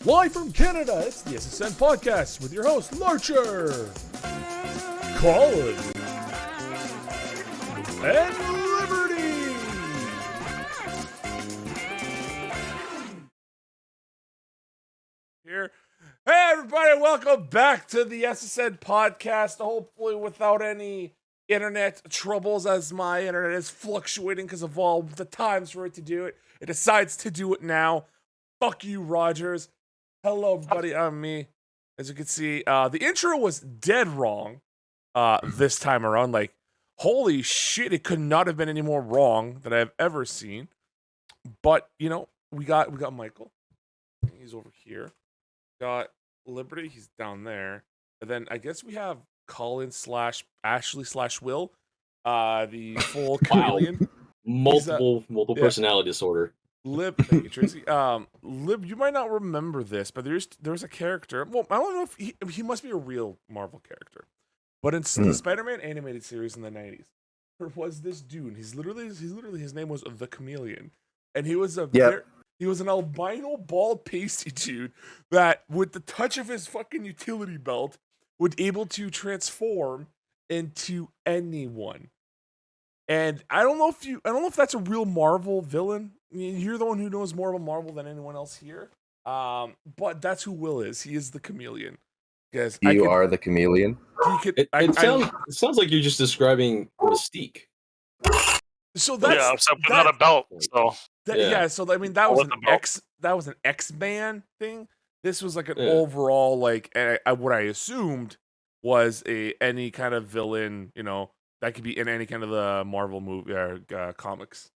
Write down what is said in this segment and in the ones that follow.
Live from Canada, it's the SSN podcast with your host, Larcher, Colin, and Liberty. Here. Hey, everybody, welcome back to the SSN podcast, hopefully without any internet troubles, as my internet is fluctuating because of all the times for it to do it. It decides to do it now. Fuck you, Rogers. Hello, everybody. I'm me. As you can see, the intro was dead wrong this time around. Like, holy shit, it could not have been any more wrong that I've ever seen. But, you know, we got Michael. He's over here. Got Liberty. He's down there. And then I guess we have Colin / Ashley / Will, the full chameleon. Multiple personality disorder. Lib, thank you, Tracy. Lib, you might not remember this, but there's a character. Well, I don't know if he must be a real Marvel character, but in the Spider-Man animated series in the 90s, there was this dude. He's literally his name was the Chameleon, and he was he was an albino bald pasty dude that, with the touch of his fucking utility belt, would able to transform into anyone. And I don't know if that's a real Marvel villain. I mean, you're the one who knows more about Marvel than anyone else here. But that's who Will is. He is the chameleon. Because you are the chameleon. It sounds like you're just describing Mystique. So that's except without a belt. So so I mean that was an X-Man thing. This was like an overall what I assumed was any kind of villain, you know, that could be in any kind of the Marvel movie or comics.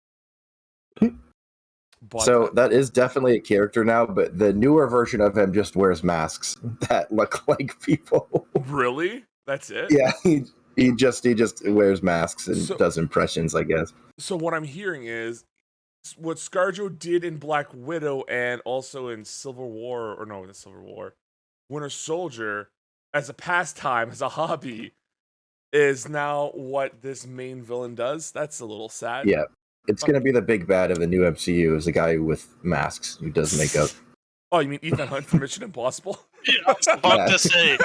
But, so that is definitely a character now, but the newer version of him just wears masks that look like people. Really? That's it? Yeah, he just wears masks and does impressions, I guess. So what I'm hearing is what ScarJo did in Black Widow and also in Winter Soldier, as a pastime, as a hobby, is now what this main villain does. That's a little sad. Yeah. It's going to be the big bad of the new MCU, is a guy with masks who does makeup. Oh, you mean Ethan Hunt from Mission Impossible? Yeah, I was about to say.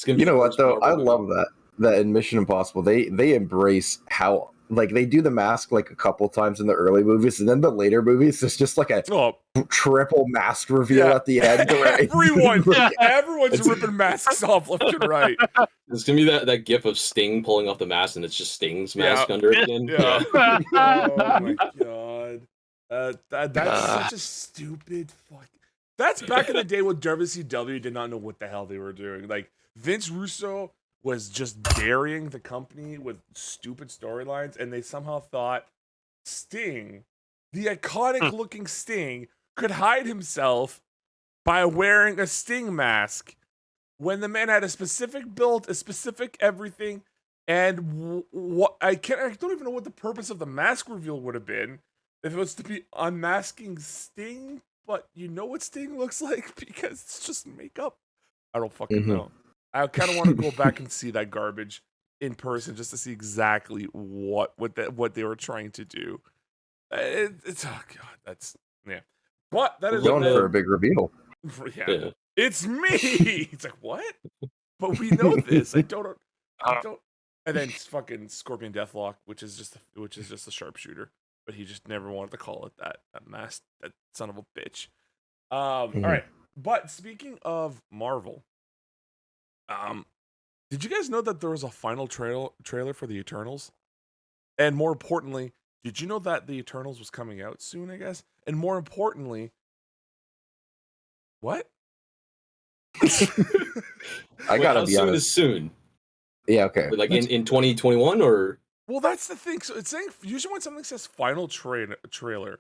You know what, though? I love that in Mission Impossible, they embrace how, like, they do the mask like a couple times in the early movies, and then the later movies, it's just like a triple mask reveal at the end. Everyone's ripping masks off left and right. It's gonna be that gif of Sting pulling off the mask, and it's just Sting's mask under it again. Yeah. Oh my god, that's such a stupid fuck. That's back in the day when WCW did not know what the hell they were doing. Like, Vince Russo was just burying the company with stupid storylines, and they somehow thought Sting, the iconic looking Sting, could hide himself by wearing a Sting mask when the man had a specific build, a specific everything, and I don't even know what the purpose of the mask reveal would have been if it was to be unmasking Sting. But you know what Sting looks like because it's just makeup. I don't fucking know. I kind of want to go back and see that garbage in person just to see exactly what they were trying to do. It's oh god, that's But that is going for a big reveal. Yeah. It's me. It's like, what? But we know this. I don't. And then fucking Scorpion Deathlock, which is just a sharpshooter, but he just never wanted to call it that. That mask, that son of a bitch. All right. But speaking of Marvel, did you guys know that there was a final trailer for the Eternals? And more importantly, did you know that the Eternals was coming out soon? I guess. And more importantly, what? I gotta be honest. Soon is soon. Yeah, okay. Like in 2021 or? Well, that's the thing. So it's saying usually when something says final trailer,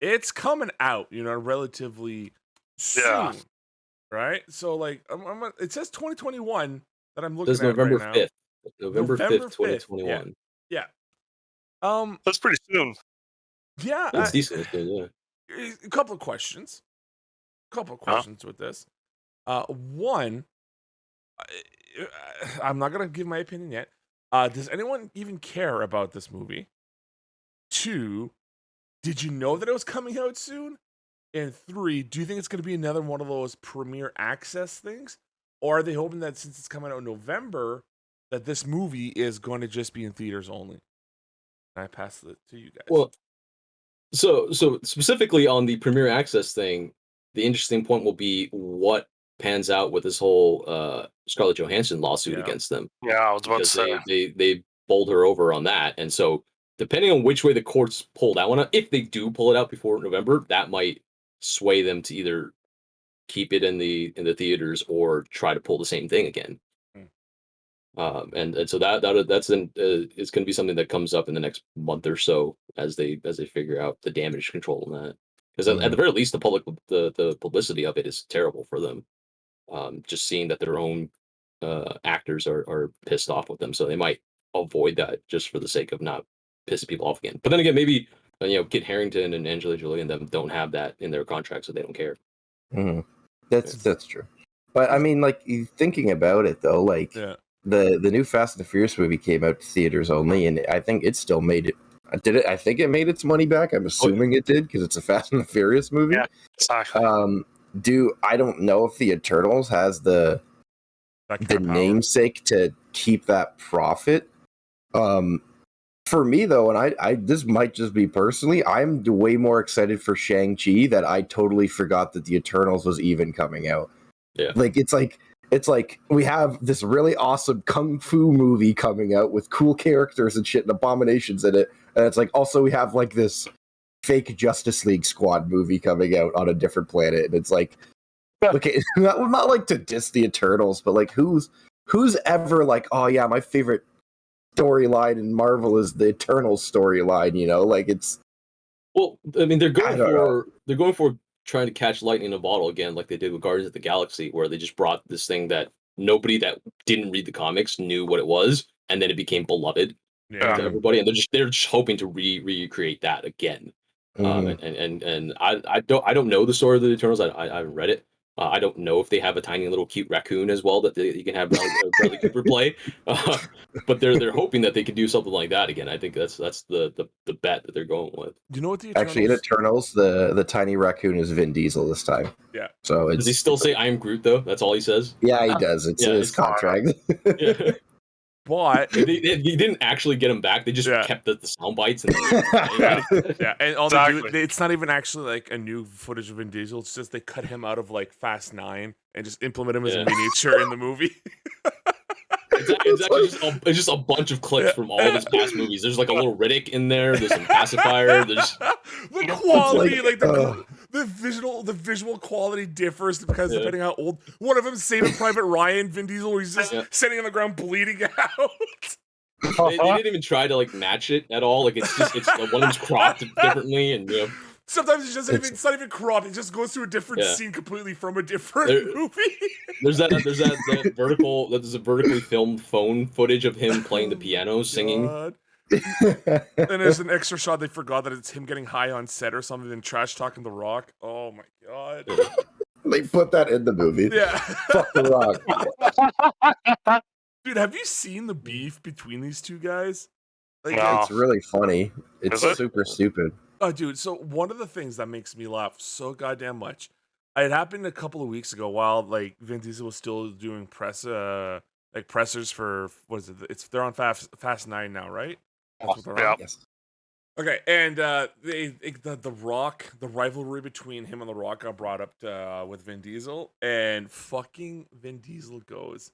it's coming out, you know, relatively soon, right? So like, it says 2021 that I'm looking at November right 5th. now. November 5th, 2021. Yeah. That's pretty soon. Yeah, that's decent. Yeah. A couple of questions with this. One, I'm not gonna give my opinion yet. Does anyone even care about this movie? Two, did you know that it was coming out soon? And 3, do you think it's going to be another one of those premiere access things? Or are they hoping that since it's coming out in November, that this movie is going to just be in theaters only? And I pass it to you guys. Well, so specifically on the premiere access thing, the interesting point will be what pans out with this whole Scarlett Johansson lawsuit against them. Yeah, I was about to say. They bowled her over on that, and so depending on which way the courts pulled out on it, if they do pull it out before November, that might sway them to either keep it in the theaters or try to pull the same thing again. And so that's it's going to be something that comes up in the next month or so as they figure out the damage control on that. Because at the very least, the publicity of it is terrible for them. Just seeing that their own actors are pissed off with them, so they might avoid that just for the sake of not pissing people off again. But then again, maybe Kit Harington and Angelina Jolie and them don't have that in their contract, so they don't care. Mm-hmm. That's true. But I mean, like, thinking about it though, like the new Fast and the Furious movie came out to theaters only, and I think it still made it. I think it made its money back. I'm assuming it did because it's a Fast and the Furious movie. Yeah, exactly. I don't know if the Eternals has the namesake to keep that profit. For me though, and I this might just be personally, I'm way more excited for Shang-Chi that I totally forgot that the Eternals was even coming out. Yeah. Like it's like we have this really awesome kung fu movie coming out with cool characters and shit and abominations in it. And it's like also we have like this fake Justice League Squad movie coming out on a different planet. And it's like, okay, not like to diss the Eternals, but like who's ever like, oh yeah, my favorite storyline in Marvel is the Eternals storyline, like it's. Well, I mean, they're going for trying to catch lightning in a bottle again, like they did with Guardians of the Galaxy, where they just brought this thing that nobody that didn't read the comics knew what it was, and then it became beloved to everybody, and they're just hoping to recreate that again. And I don't know the story of the Eternals. I haven't read it. I don't know if they have a tiny little cute raccoon as well that you can have Bradley Cooper play, but they're hoping that they can do something like that again. I think that's the bet that they're going with. Do you know what the Eternals... Actually in Eternals the tiny raccoon is Vin Diesel this time? Yeah. So does he still say "I am Groot" though? That's all he says. Yeah, he does. It's his contract. Yeah. But they didn't actually get him back. They just kept the sound bites. And and all they do, it's not even actually like a new footage of Vin Diesel. It's just they cut him out of like Fast 9 and just implement him as a miniature in the movie. It's just a bunch of clips from all of his past movies. There's like a little Riddick in there. There's some pacifier. There's the quality, like the visual quality differs because depending how old. One of them, Saving Private Ryan, Vin Diesel, where he's just sitting on the ground bleeding out. They didn't even try to like match it at all. Like it's one of them's cropped differently, and sometimes it's not even cropped. It just goes to a different scene completely from a different movie. There's a vertically filmed phone footage of him playing the piano, singing. And there's an extra shot they forgot that it's him getting high on set or something and trash talking The Rock. Oh my god. They put that in the movie. Yeah. Fuck The Rock. Dude, have you seen the beef between these two guys? Like, it's really funny. It's super stupid. Oh, dude, so one of the things that makes me laugh so goddamn much, it happened a couple of weeks ago while like Vin Diesel was still doing pressers for what is it? They're on Fast 9 now, right? That's what they're on. Yes. Okay, and the Rock, the rivalry between him and The Rock got brought up with Vin Diesel, and fucking Vin Diesel goes,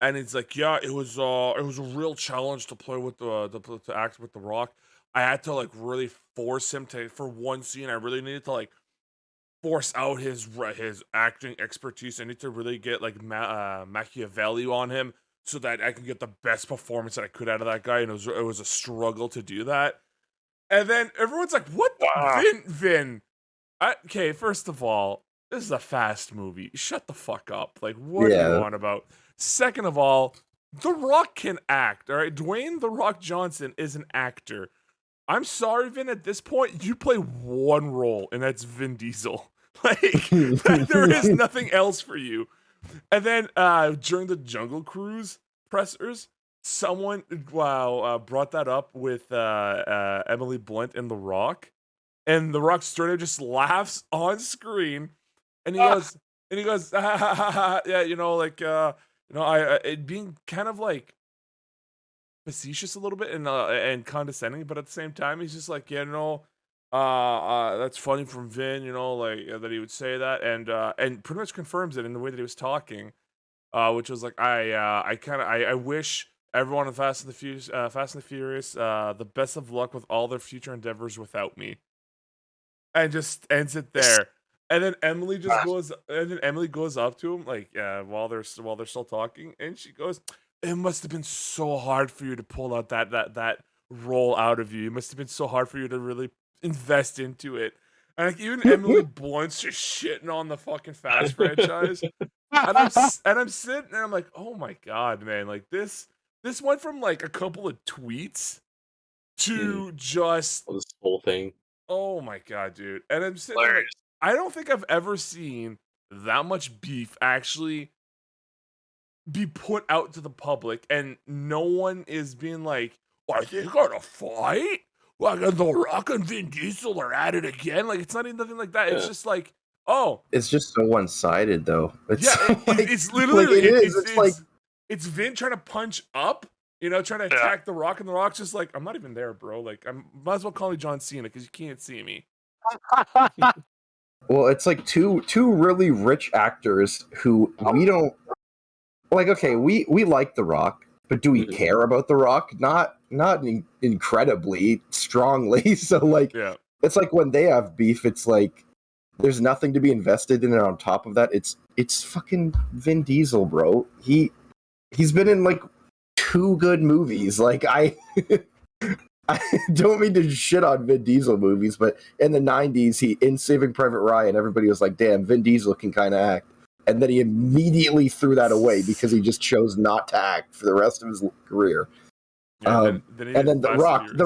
and it's like, yeah, it was a real challenge to play with to act with The Rock. I had to like really force him for one scene. I really needed to like force out his acting expertise. I need to really get like Machiavelli on him so that I can get the best performance that I could out of that guy. And it was a struggle to do that. And then everyone's like, "What, Vin?" Okay, first of all, this is a Fast movie. Shut the fuck up. Like, what are you on about? Second of all, The Rock can act. All right, Dwayne The Rock Johnson is an actor. I'm sorry, Vin, at this point, you play one role, and that's Vin Diesel. Like, there is nothing else for you. And then during the Jungle Cruise pressers, someone brought that up with Emily Blunt and The Rock. and The Rock straight up just laughs on screen, and he goes, ha, ha, ha, ha, yeah, I it being kind of like facetious a little bit and condescending, but at the same time, he's just like, yeah, that's funny from Vin, that he would say that, and pretty much confirms it in the way that he was talking, which was like, I wish everyone in Fast and the Furious, the best of luck with all their future endeavors without me, and just ends it there. And then Emily goes up to him like while they're still talking, and she goes, "It must have been so hard for you to pull out that role out of you. It must have been so hard for you to really invest into it." And like even Emily Blunt's just shitting on the fucking Fast franchise, and I'm sitting there, I'm like, "Oh my god, man! Like this went from like a couple of tweets to just this whole thing." Oh my god, dude! And I'm sitting there like, I don't think I've ever seen that much beef actually be put out to the public, and no one is being like, "Are they gonna fight? Like The Rock and Vin Diesel are at it again?" Like it's not even nothing like that. It's just like, oh, it's just so one-sided though. It's literally like, it's like it's Vin trying to punch up. Trying to attack The Rock, and The Rock's just like, I'm not even there, bro. Like, I might as well call me John Cena because you can't see me. Well, it's like two really rich actors who we don't like. Okay, we like The Rock, but do we care about The Rock? Not incredibly strongly. So like, it's like when they have beef, it's like there's nothing to be invested in. And on top of that, it's fucking Vin Diesel, bro. He's been in like 2 good movies. Like I don't mean to shit on Vin Diesel movies, but in the 90s, in Saving Private Ryan, everybody was like, damn, Vin Diesel can kind of act. And then he immediately threw that away because he just chose not to act for the rest of his career. And then The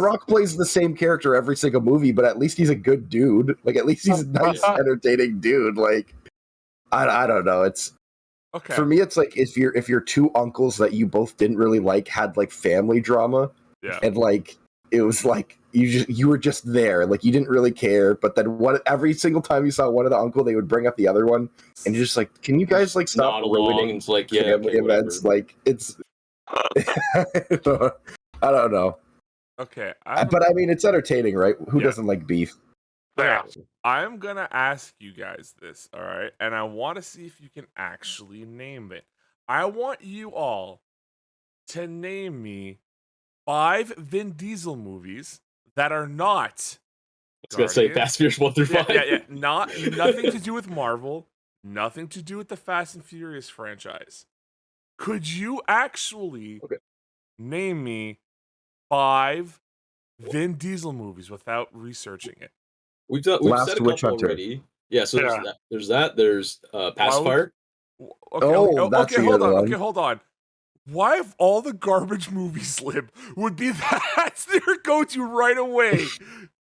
Rock plays the same character every single movie, but at least he's a good dude. Like, at least he's a nice, entertaining dude. Like, I don't know. It's okay. For me, it's like if your 2 uncles that you both didn't really like had like family drama, and like it was like you were just there, like you didn't really care, but then every single time you saw one of the uncle, they would bring up the other one, and you're just like, can you guys like stop ruining it's like family events? Like it's I don't know. Okay, but I mean, it's entertaining, right? Who doesn't like beef? Yeah. I'm gonna ask you guys this, all right? And I want to see if you can actually name it. I want you all to name me 5 Vin Diesel movies that are not. I was gonna say Fast and Furious 1 through 5. Yeah. Nothing to do with Marvel. Nothing to do with the Fast and Furious franchise. Could you actually name me 5 Vin Diesel movies without researching it? We've said a couple already. Yeah, so there's that. There's Pacifier. Okay, hold on. Why of all the garbage movies, Lib, would be that's their go-to right away?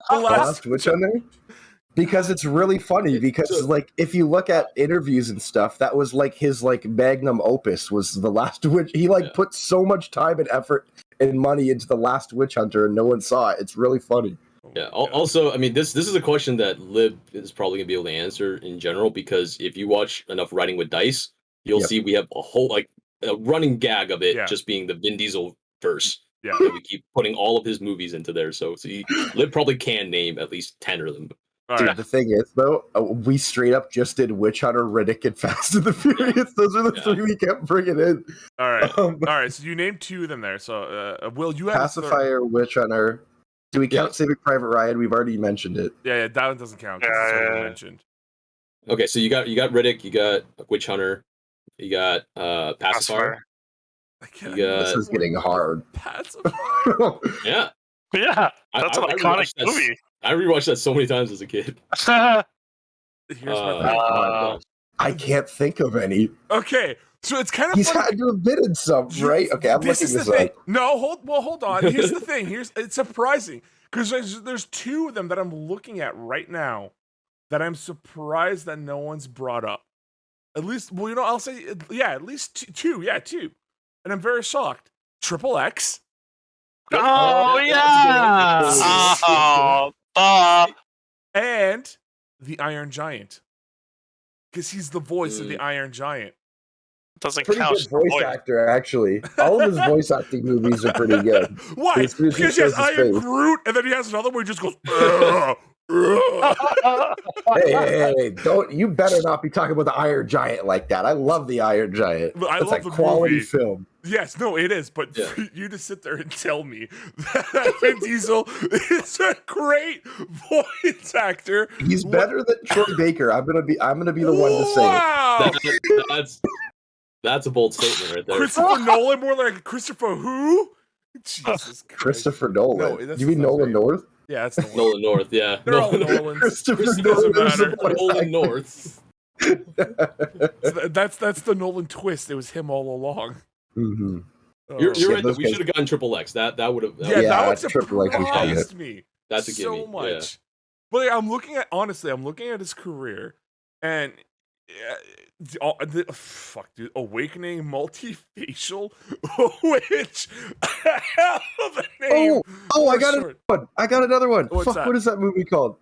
The Last Witch Hunter? Because it's really funny, because like if you look at interviews and stuff, that was like his like magnum opus was The Last Witch. He like put so much time and effort and money into The Last Witch Hunter and no one saw it. It's really funny. Yeah. Also, I mean, this is a question that Lib is probably gonna be able to answer in general, because if you watch enough Writing with Dice, you'll see we have a whole like a running gag of it just being the Vin Diesel verse. Yeah, we keep putting all of his movies into there. So Lib probably can name at least 10 of them. Dude, the thing is, though, we straight up just did Witch Hunter, Riddick, and Fast and the Furious. Those are the 3 we kept bringing in. All right, all right. So you named 2 of them there. So, Will, you have Pacifier, Witch Hunter. Do we count Saving Private Ryan? We've already mentioned it. Yeah, that one doesn't count. It's mentioned. Okay, so you got Riddick, you got Witch Hunter, you got Pacifier. This is getting hard. Pacifier. Yeah, that's an iconic movie. I rewatched that so many times as a kid. Here's my thing. I can't think of any. Okay, so it's kind of he's had to have been in some, right? Okay, I'm looking this up. No, hold on. Here's the thing. It's surprising because there's 2 of them that I'm looking at right now that I'm surprised that no one's brought up. At least, well, I'll say at least 2. Yeah, 2, and I'm very shocked. Triple X. Oh yeah. and the Iron Giant, because he's the voice of the Iron Giant. Doesn't Pretty count. good voice actor, actually. All of his voice acting movies are pretty good. Why? As soon as Because he has shows his Iron face. Groot, and then he has another one where he just goes. Hey, don't you better not be talking about the Iron Giant like that. I love the Iron Giant. I That's love a the quality movie. film. Yes, no, it is. But for you to sit there and tell me that Vin Diesel is a great voice actor, He's better than Troy Baker. I'm gonna be the one to say it. Wow, that's a bold statement right there. Christopher Nolan, more like Christopher who? Jesus Christ. Christopher Nolan. No, Do you mean Nolan North? Yeah, that's Nolan. Nolan North. Yeah, They're all Nolans. Christopher It doesn't matter. Nolan North. That's the Nolan twist. It was him all along. Mm-hmm. You're right. those We guys- should have gotten Triple X. That would have. Yeah, that would Triple X was probably surprised me. That's a so gimme. much. Yeah. But like, I'm looking at his career, and fuck, dude, Awakening Multifacial, which hell of a name. Oh, I got another one. I got another one. What's Fuck, that? what is that movie called?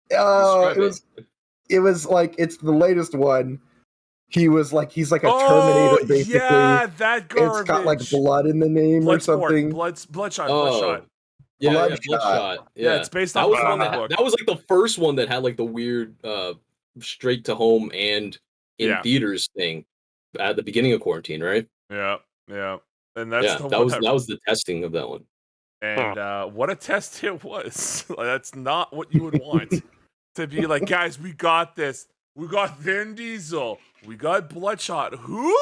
It was like it's the latest one. He's like a Terminator, basically. Yeah, that garbage. It's got like blood in the name or something. Bloodshot. Yeah, Bloodshot. Yeah, it's based that on was the one book. that was like the first one that had like the weird straight to home and in theaters thing at the beginning of quarantine, right? Yeah. And that's that was the testing of that one. And what a test it was. That's not what you would want. To be like, guys, we got this. We got Vin Diesel. We got Bloodshot. Who?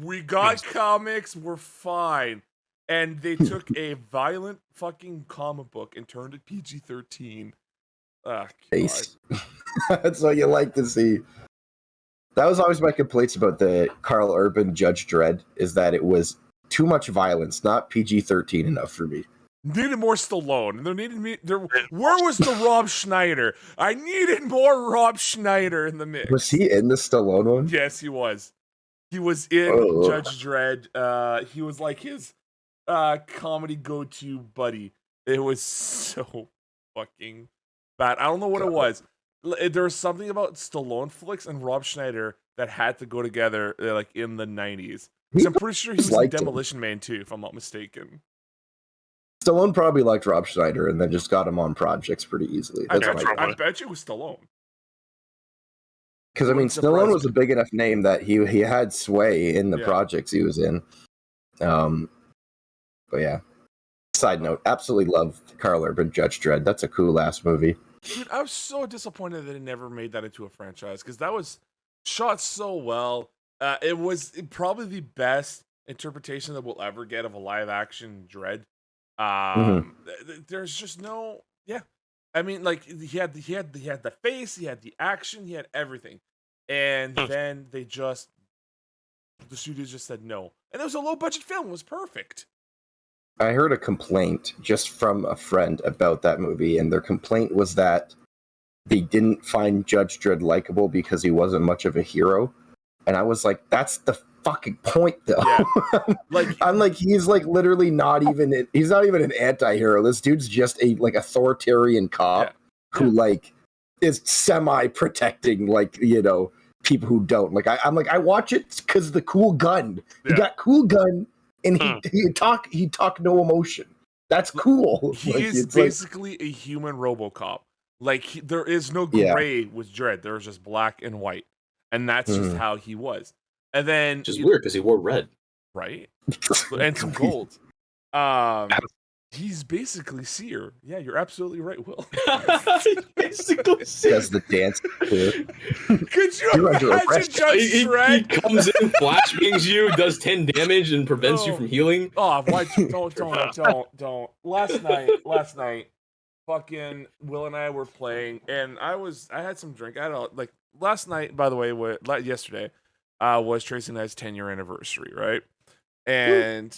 We got comics. We're fine. And they took a violent fucking comic book and turned it PG-13. That's what you like to see. That was always my complaints about the Carl Urban Judge Dredd, is that it was too much violence, not PG-13 enough for me. Needed more Stallone. Where was the Rob Schneider? I needed more Rob Schneider in the mix. Was he in the Stallone one? Yes, he was. He was in Judge Dredd. He was like his comedy go-to buddy. It was so fucking bad. I don't know what it was. There was something about Stallone flicks and Rob Schneider that had to go together like in the 90s. So I'm pretty sure he was in Demolition Man too, if I'm not mistaken. Stallone probably liked Rob Schneider and then just got him on projects pretty easily. I bet you it was Stallone. Because I mean, Stallone was a big enough name that he had sway in the projects he was in. But yeah. Side note, absolutely love Carl Urban Judge Dredd. That's a cool ass movie. Dude, I was so disappointed that it never made that into a franchise because that was shot so well. It was probably the best interpretation that we'll ever get of a live action Dredd. There's just no, I mean, like he had the face, he had the action, he had everything, and then the studios just said no, and it was a low budget film. It was perfect. I heard a complaint just from a friend about that movie, and their complaint was that they didn't find Judge Dredd likable because he wasn't much of a hero, and I was like, that's the fucking point though. I'm like, he's like literally he's not even an anti-hero. This dude's just a like authoritarian cop who like is semi-protecting like, people who don't. Like I'm like, I watch it because the cool gun. He got cool gun and he talk no emotion. That's cool. He is basically a human RoboCop. Like there is no gray with Dredd. There's just black and white. And that's just how he was. And then just weird because he wore red, right? And some gold. He's basically Seer. Yeah, you're absolutely right, Will. Basically Seer. Does the dance clear. Could you imagine Judge Dredd? He comes in, flashbangs you, does 10 damage, and prevents you from healing. Oh, why? Don't. Last night, fucking Will and I were playing, and I had some drink. I don't like last night. By the way, yesterday. Was Tracy and I's 10-year anniversary, right? And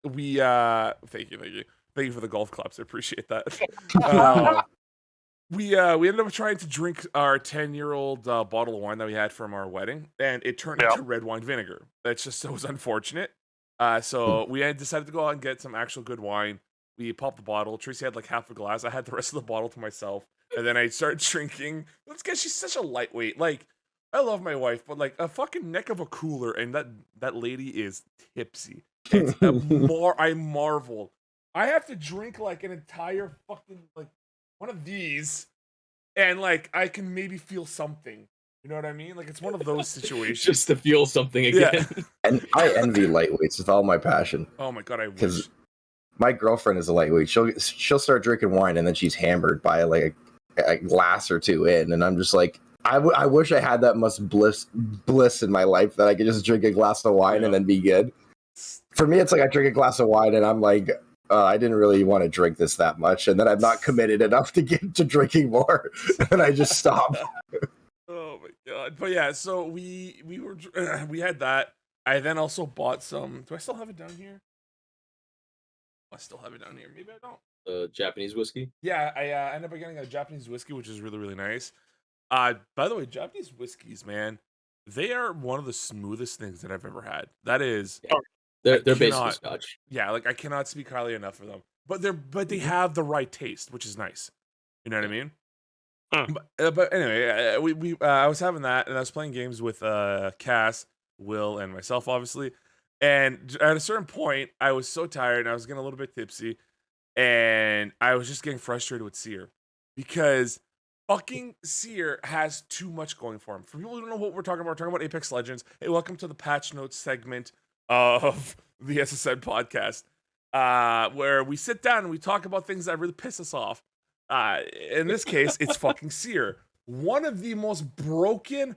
we thank you for the golf claps. I appreciate that. We ended up trying to drink our 10-year-old bottle of wine that we had from our wedding, and it turned into red wine vinegar. That's just so was unfortunate. So we had decided to go out and get some actual good wine. we popped the bottle. Tracy had like half a glass. I had the rest of the bottle to myself, and then I started drinking. Let's get. She's such a lightweight. Like, I love my wife, but like a fucking neck of a cooler, and that lady is tipsy. It's I marvel. I have to drink like an entire fucking like one of these, and like I can maybe feel something. You know what I mean? Like it's one of those situations. Just to feel something again. Yeah. And I envy lightweights with all my passion. Oh my god, I wish. My girlfriend is a lightweight. She'll start drinking wine and then she's hammered by like a glass or two in, and I'm just like, I wish I had that much bliss in my life that I could just drink a glass of wine and then be good. For me, it's like I drink a glass of wine and I'm like, I didn't really want to drink this that much, and then I'm not committed enough to get to drinking more, and I just stop. Oh my god! But yeah, so we had that. I then also bought some. Do I still have it down here? I still have it down here. Maybe I don't. Japanese whiskey. Yeah, I ended up getting a Japanese whiskey, which is really, really nice. By the way, Japanese whiskeys, man, they are one of the smoothest things that I've ever had. That is, they're basically Scotch. Yeah, like I cannot speak highly enough of them. But they have the right taste, which is nice. You know what I mean? But anyway, I was having that, and I was playing games with Cass, Will, and myself, obviously. And at a certain point, I was so tired, and I was getting a little bit tipsy, and I was just getting frustrated with Seer because fucking Seer has too much going for him. For people who don't know what we're talking about Apex Legends. Hey, welcome to the patch notes segment of the SSN podcast, where we sit down and we talk about things that really piss us off. In this case, it's fucking Seer. One of the most broken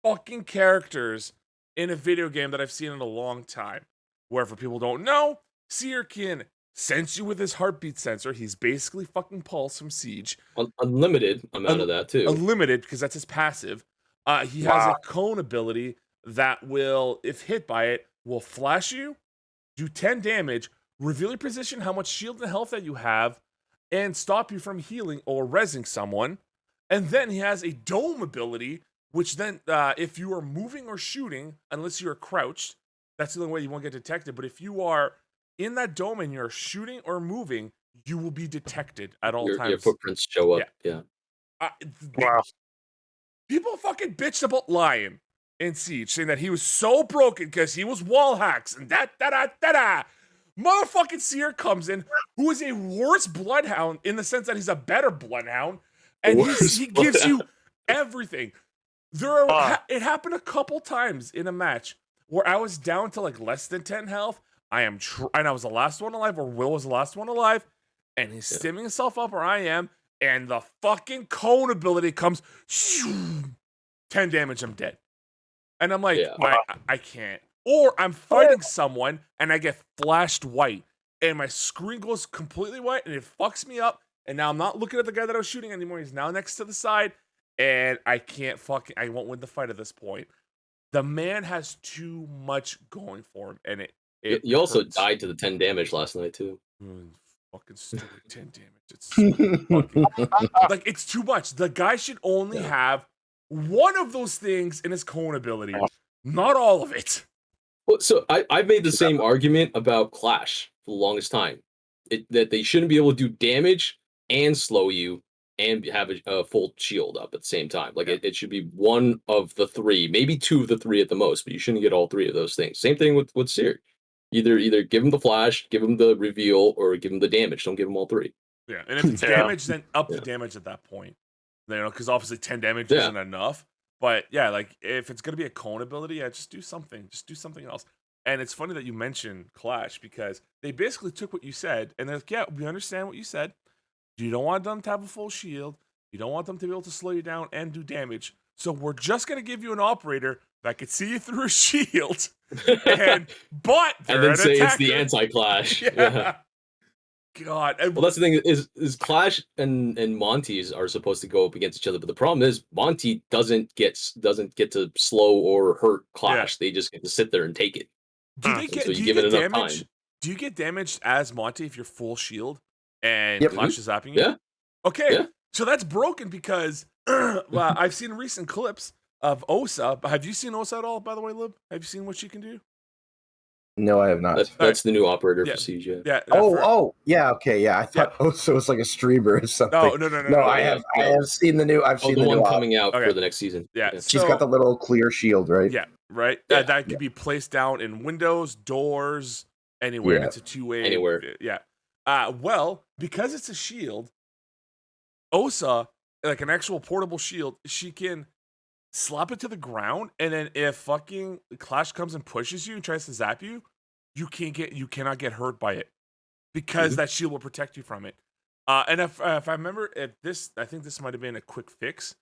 fucking characters in a video game that I've seen in a long time. Where, for people who don't know, Seer can sense you with his heartbeat sensor. He's basically fucking Pulse from Siege. Unlimited amount of that, too. Unlimited, because that's his passive. He has a cone ability that will, if hit by it, will flash you, do 10 damage, reveal your position, how much shield and health that you have, and stop you from healing or rezzing someone. And then he has a dome ability, which then, if you are moving or shooting, unless you are crouched, that's the only way you won't get detected. But if you are in that dome and you're shooting or moving, you will be detected at all times. Your footprints show up. Yeah. Wow. People fucking bitched about Lion in Siege, saying that he was so broken because he was wall hacks and da. Motherfucking Seer comes in, who is a worse bloodhound in the sense that he's a better bloodhound, and he gives you everything. It happened a couple times in a match where I was down to like less than 10 health. And I was the last one alive, or Will was the last one alive, and he's stimming himself up where I am, and the fucking cone ability comes, 10 damage, I'm dead. And I'm like, I can't. Or I'm fighting someone, and I get flashed white, and my screen goes completely white, and it fucks me up, and now I'm not looking at the guy that I was shooting anymore. He's now next to the side, and I won't win the fight at this point. The man has too much going for him, and you also died to the 10 damage last night, too. Fucking stupid 10 damage. It's so fucking, like, it's too much. The guy should only have one of those things in his cone ability, not all of it. Well, so I've made the same argument about Clash for the longest time. That they shouldn't be able to do damage and slow you and have a full shield up at the same time. Like, it should be one of the three, maybe two of the three at the most, but you shouldn't get all three of those things. Same thing with Seer. Either give him the flash, give him the reveal, or give him the damage. Don't give him all three. Yeah, and if it's damage, then up the damage at that point. You know, because obviously 10 damage isn't enough. But yeah, like if it's gonna be a cone ability, just do something. Just do something else. And it's funny that you mentioned Clash because they basically took what you said and they're like, yeah, we understand what you said. You don't want them to have a full shield. You don't want them to be able to slow you down and do damage. So we're just gonna give you an operator that could see you through a shield, but and then say attacker. It's the anti-Clash. God. Well, that's the thing is Clash and Monty's are supposed to go up against each other, but the problem is Monty doesn't get to slow or hurt Clash. They just get to sit there and take it. Do you get damage? Do you get damaged as Monty if you're full shield and Clash is zapping you? Yeah. Okay. Yeah. So that's broken because I've seen recent clips of Osa. Have you seen Osa at all, by the way, Lib? Have you seen what she can do? No, I have not. That's the new operator Yeah. for Siege. Yeah. Yeah. Yeah, okay, yeah. I thought so. It was like a streamer or something. No. I have seen the new. I've seen the the one new coming out Okay. for the next season. Yeah. Yeah. She's got the little clear shield, right? Yeah. Right. Yeah. That could be placed down in windows, doors, anywhere. And it's a two-way. Anywhere. Yeah. Well, because it's a shield, Osa, like an actual portable shield, she can slap it to the ground, and then if fucking Clash comes and pushes you and tries to zap you, you cannot get hurt by it because that shield will protect you from it. And if I remember, I think this might have been a quick fix,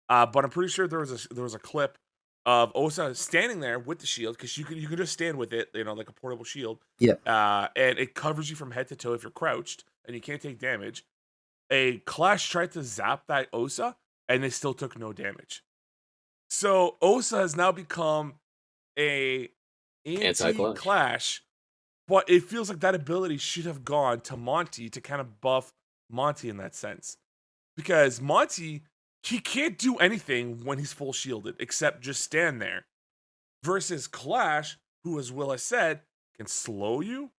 but I'm pretty sure there was a clip of Osa standing there with the shield because you can just stand with it, like a portable shield. Yeah. And it covers you from head to toe if you're crouched and you can't take damage. A Clash tried to zap that Osa, and they still took no damage. So Osa has now become a anti-Clash, but it feels like that ability should have gone to Monty to kind of buff Monty in that sense. Because Monty, he can't do anything when he's full shielded except just stand there. Versus Clash, who, as Will has said, can slow you,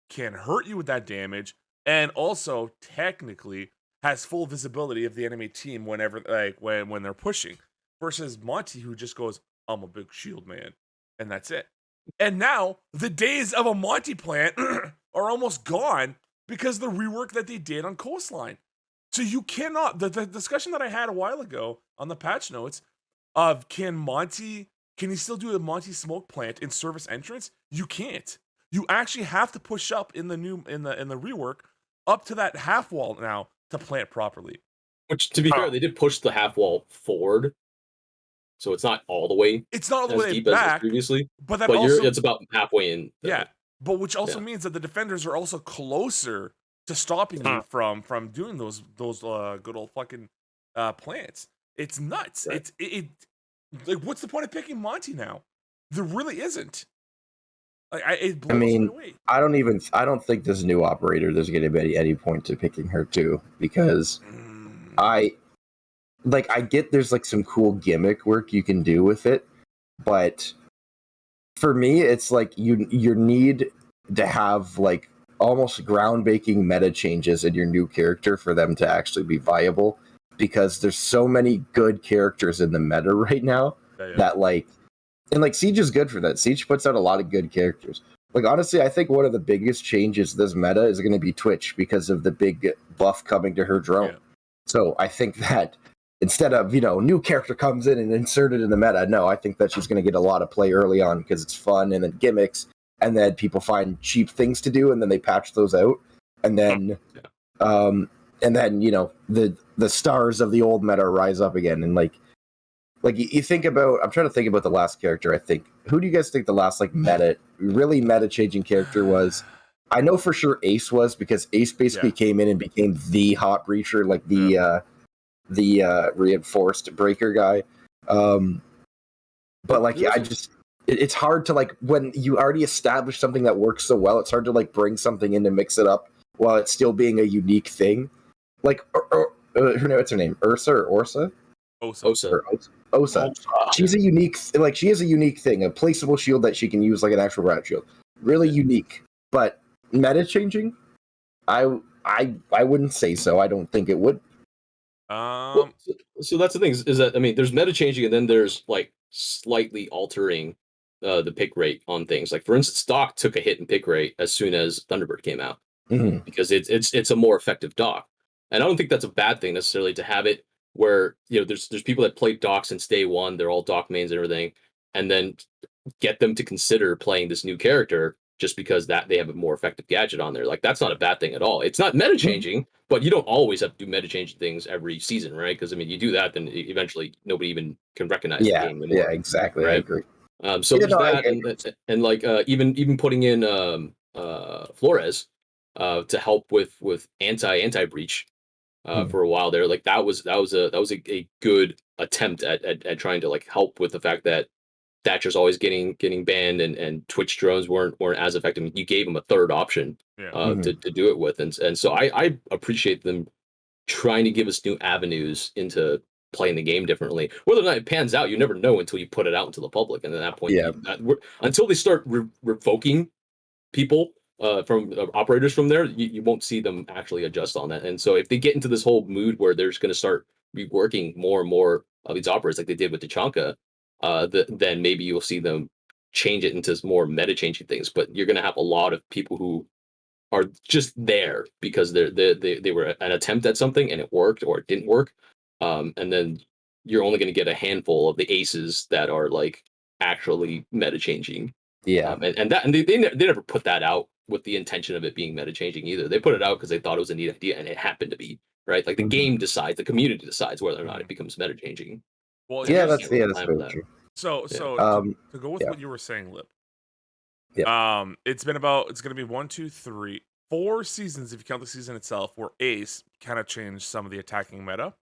can hurt you with that damage, and also technically has full visibility of the enemy team whenever, like when they're pushing. Versus Monty, who just goes, "I'm a big shield man," and that's it. And now the days of a Monty plant are almost gone because the rework that they did on Coastline. So you cannot. The discussion that I had a while ago on the patch notes of can he still do the Monty smoke plant in service entrance? You can't. You actually have to push up in the rework up to that half wall now to plant properly. Which, to be fair, they did push the half wall forward, so it's not all the way. It's not all the way deep back as previously, but it's about halfway in. But which also means that the defenders are also closer to stopping you from doing those good old fucking plants. It's nuts. Right. It like, what's the point of picking Monty now? There really isn't. Like, it blows me away. I don't think this new operator there's going to be any point to picking her too, because I get there's like some cool gimmick work you can do with it, but for me it's like you need to have like almost groundbreaking meta changes in your new character for them to actually be viable, because there's so many good characters in the meta right now that and Siege is good for that. Siege puts out a lot of good characters. Like, honestly, I think one of the biggest changes to this meta is going to be Twitch because of the big buff coming to her drone. Yeah. So I think that instead of, new character comes in and inserted in the meta, no, I think that she's going to get a lot of play early on because it's fun, and then gimmicks, and then people find cheap things to do, and then they patch those out. And then, the stars of the old meta rise up again. And like you think about, I'm trying to think about the last character. I think, who do you guys think the last really meta changing character was? I know for sure Ace was, because Ace basically came in and became the hot breacher, like the reinforced breaker guy. But like, it's hard to when you already established something that works so well, it's hard to bring something in to mix it up while it's still being a unique thing. Like, what's her name? Ursa or Orsa? Osa. She's a unique, she has a unique thing, a placeable shield that she can use like an actual route shield. Really unique, but meta changing? I wouldn't say so. I don't think it would. So that's the thing is that there's meta changing, and then there's slightly altering the pick rate on things. Like, for instance, Doc took a hit in pick rate as soon as Thunderbird came out, because it's a more effective Doc, and I don't think that's a bad thing necessarily to have it where there's people that play Doc since day one, they're all Doc mains and everything, and then get them to consider playing this new character just because that they have a more effective gadget on there. Like, that's not a bad thing at all. It's not meta changing, but you don't always have to do meta changing things every season, right? Because you do that, then eventually nobody even can recognize the game anymore. Yeah, exactly. Right? I agree. So there's that, and even putting in Flores to help with anti breach for a while there. Like, that was a good attempt at trying to help with the fact that Thatcher's always getting banned, and Twitch drones weren't as effective. You gave them a third option to do it with, and so I appreciate them trying to give us new avenues into playing the game differently. Whether or not it pans out, you never know until you put it out into the public, and at that point, until they start revoking people from operators from there, you won't see them actually adjust on that. And so if they get into this whole mood where they're just going to start reworking more and more of these operators like they did with Tachanka, then maybe you'll see them change it into more meta changing things. But you're going to have a lot of people who are just there because they were an attempt at something and it worked or it didn't work. And then you're only going to get a handful of the aces that are like actually meta changing. Yeah. And they never put that out with the intention of it being meta changing either. They put it out because they thought it was a neat idea and it happened to be, right? Like the game decides, the community decides whether or not it becomes meta changing. Well, that's very true. So to go with what you were saying, Lip. Yeah. It's going to be 1, 2, 3, 4 seasons if you count the season itself, where Ace kind of changed some of the attacking meta.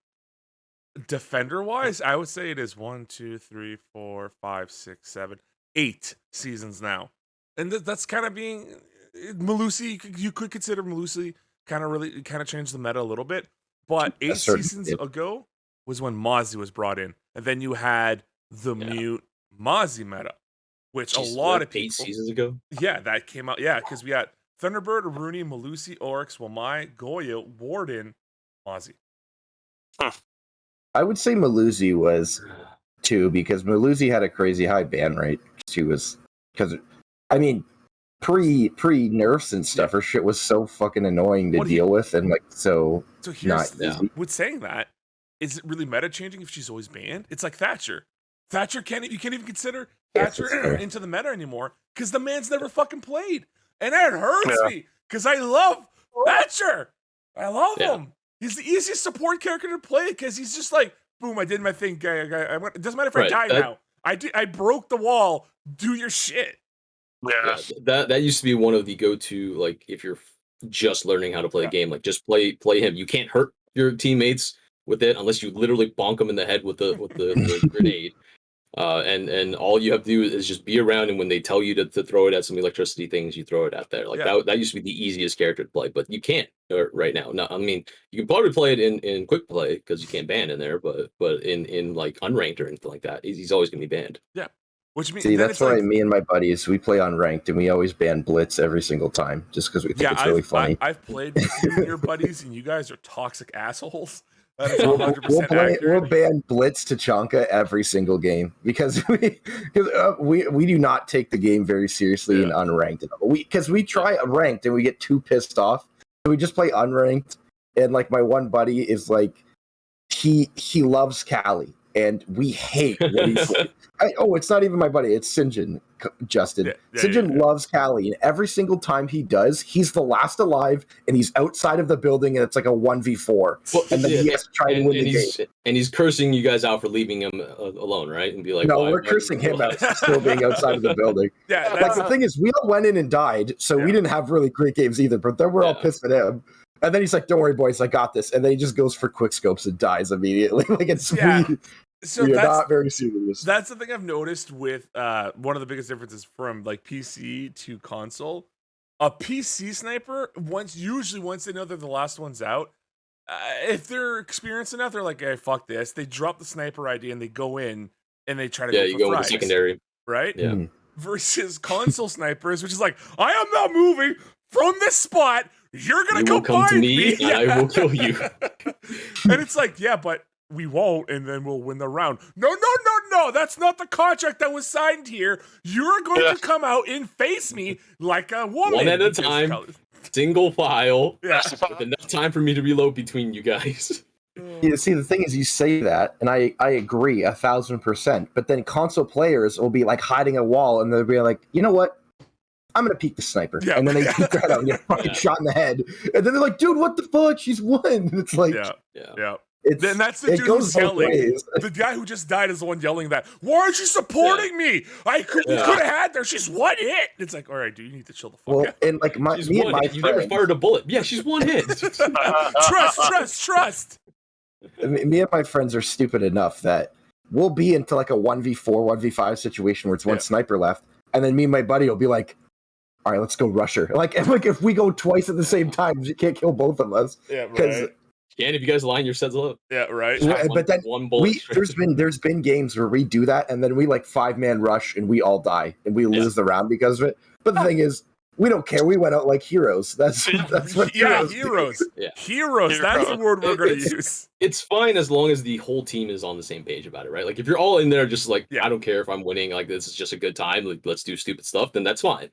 Defender wise, I would say it is 1, 2, 3, 4, 5, 6, 7, 8 seasons now, and that's kind of being Melusi. You could consider Melusi kind of changed the meta a little bit, but 8 seasons ago was when Mozzie was brought in, and then you had the mute Mozzie meta, which a lot of people 8 seasons ago. Yeah, that came out. Yeah, because we had Thunderbird, Rooney, Melusi, Oryx, Wamai, Goya, Warden, Mozzie. I would say Melusi was 2 because Melusi had a crazy high ban rate. She was pre nerfs and stuff. Her shit was so fucking annoying to deal with, and like so here's not easy. With saying that, is it really meta changing if she's always banned? It's like Thatcher. You can't even consider Thatcher into the meta anymore because the man's never fucking played, and that hurts me because I love Thatcher. I love him. He's the easiest support character to play because he's just like, boom, I did my thing. It doesn't matter if I die now. I broke the wall. Do your shit. Yeah, that used to be one of the go-to, like if you're just learning how to play a game, like just play him. You can't hurt your teammates with it unless you literally bonk them in the head with the grenade. And all you have to do is just be around, and when they tell you to throw it at some electricity things, you throw it out there. Like that used to be the easiest character to play, but you can't right now. No, I mean you can probably play it in quick play because you can't ban in there, but in like unranked or anything like that, he's always gonna be banned. Yeah, which means that's why me and my buddies we play unranked and we always ban Blitz every single time just because we think it's really funny. I've played with you and your buddies, and you guys are toxic assholes. That is 100% we'll ban Blitz Tachanka every single game because we do not take the game very seriously in unranked. Because we try ranked and we get too pissed off, so we just play unranked. And like my one buddy is like, he loves Callie, and we hate what he's like. It's not even my buddy, it's Sinjin, Justin. Sinjin loves Callie, and every single time he does, he's the last alive, and he's outside of the building, and it's like a 1v4. And then he has to try to win the game. And he's cursing you guys out for leaving him alone, right? And be like, no, we're cursing him out for still being outside of the building. Like the thing is, we all went in and died, so we didn't have really great games either, but then we're all pissed at him. And then he's like, don't worry, boys, I got this. And then he just goes for quick scopes and dies immediately. Like it's So we are not very serious. That's the thing I've noticed with one of the biggest differences from like PC to console. A PC sniper, once they know they're the last ones out, if they're experienced enough, they're like, hey, fuck this. They drop the sniper ID and they go in and they try to go for you go with secondary. Right? Yeah. Versus console snipers, which is like, I am not moving from this spot. You're going to come to me and I will kill you. And it's like, yeah, but we won't, and then we'll win the round. No, that's not the contract that was signed here. You're going to come out and face me like a woman. One at a time, single file, with enough time for me to reload between you guys. Yeah, see, the thing is, you say that, and I agree 1,000%, but then console players will be like hiding a wall, and they'll be like, you know what? I'm going to peek the sniper. Yeah. And then they peek their head out and get fucking shot in the head. And then they're like, dude, what the fuck? She's won. And it's like... Yeah. Then that's the dude who's yelling. The guy who just died is the one yelling that. Why aren't you supporting me? We could have had her. She's one hit. It's like, all right, dude, you need to chill the fuck out. And like you never fired a bullet. Yeah, she's one hit. Trust. Me and my friends are stupid enough that we'll be into like a 1v4, 1v5 situation where it's one sniper left, and then me and my buddy will be like, all right, let's go rush her. Like if we go twice at the same time, you can't kill both of us. Yeah, right. If you guys line your sets up. Yeah, right. But then one bullet. there's been games where we do that, and then we like 5-man rush, and we all die, and we lose the round because of it. But the thing is, we don't care. We went out like heroes. That's what heroes. Yeah. Heroes. That's the word we're going to use. It's fine as long as the whole team is on the same page about it, right? Like if you're all in there just like, I don't care if I'm winning, like this is just a good time, like let's do stupid stuff, then that's fine.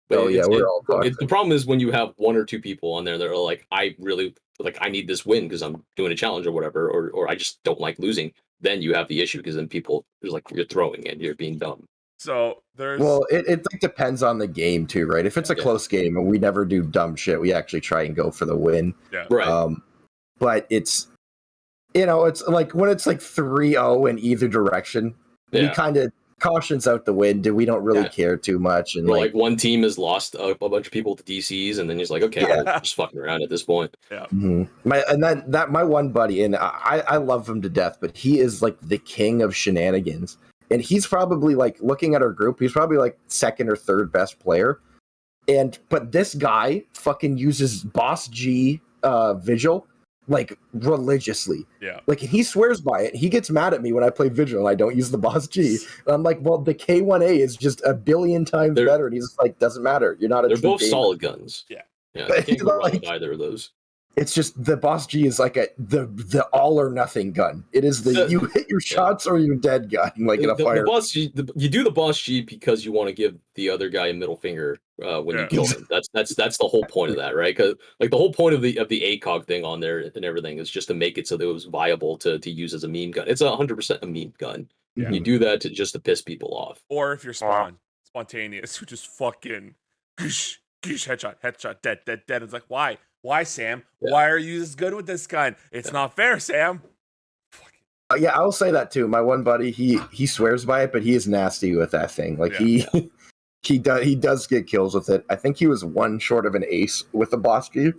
But we're all the problem is when you have one or two people on there that are like, I really like I need this win because I'm doing a challenge or whatever, or I just don't like losing. Then you have the issue because then people there's like you're throwing and you're being dumb. So there's it like depends on the game too, right? If it's a close game and we never do dumb shit, we actually try and go for the win. Yeah. Right. But it's it's like when it's like 3-0 in either direction, we kind of cautions out the wind and we don't really care too much. And like one team has lost a bunch of people to DCs and then he's like, okay, we're just fucking around at this point. Yeah. Mm-hmm. My one buddy, and I love him to death, but he is like the king of shenanigans. And he's probably like looking at our group, he's probably like second or third best player. But this guy fucking uses Boss G Vigil like religiously. Yeah. Like he swears by it. He gets mad at me when I play Vigil and I don't use the Boss G. And I'm like, well, the K1A is just a billion times better. And he's just like, doesn't matter. You're not a They're both gamer. solid guns. Yeah. Yeah. I can't go wrong with either of those. It's just the Boss G is like the all or nothing gun. It is you hit your shots or you're dead gun, like in a fire. The Boss G, you do the Boss G because you want to give the other guy a middle finger when you kill him. That's the whole point of that, right? Because like the whole point of the ACOG thing on there and everything is just to make it so that it was viable to use as a meme gun. It's 100% a meme gun. Yeah. You do that just to piss people off. Or if you're spontaneous, you just fucking headshot, dead. It's like, why? Why, Sam? Yeah. Why are you this good with this gun? It's not fair, Sam. Yeah, I will say that too. My one buddy, he swears by it, but he is nasty with that thing. Like he does get kills with it. I think he was one short of an ace with the Boss G,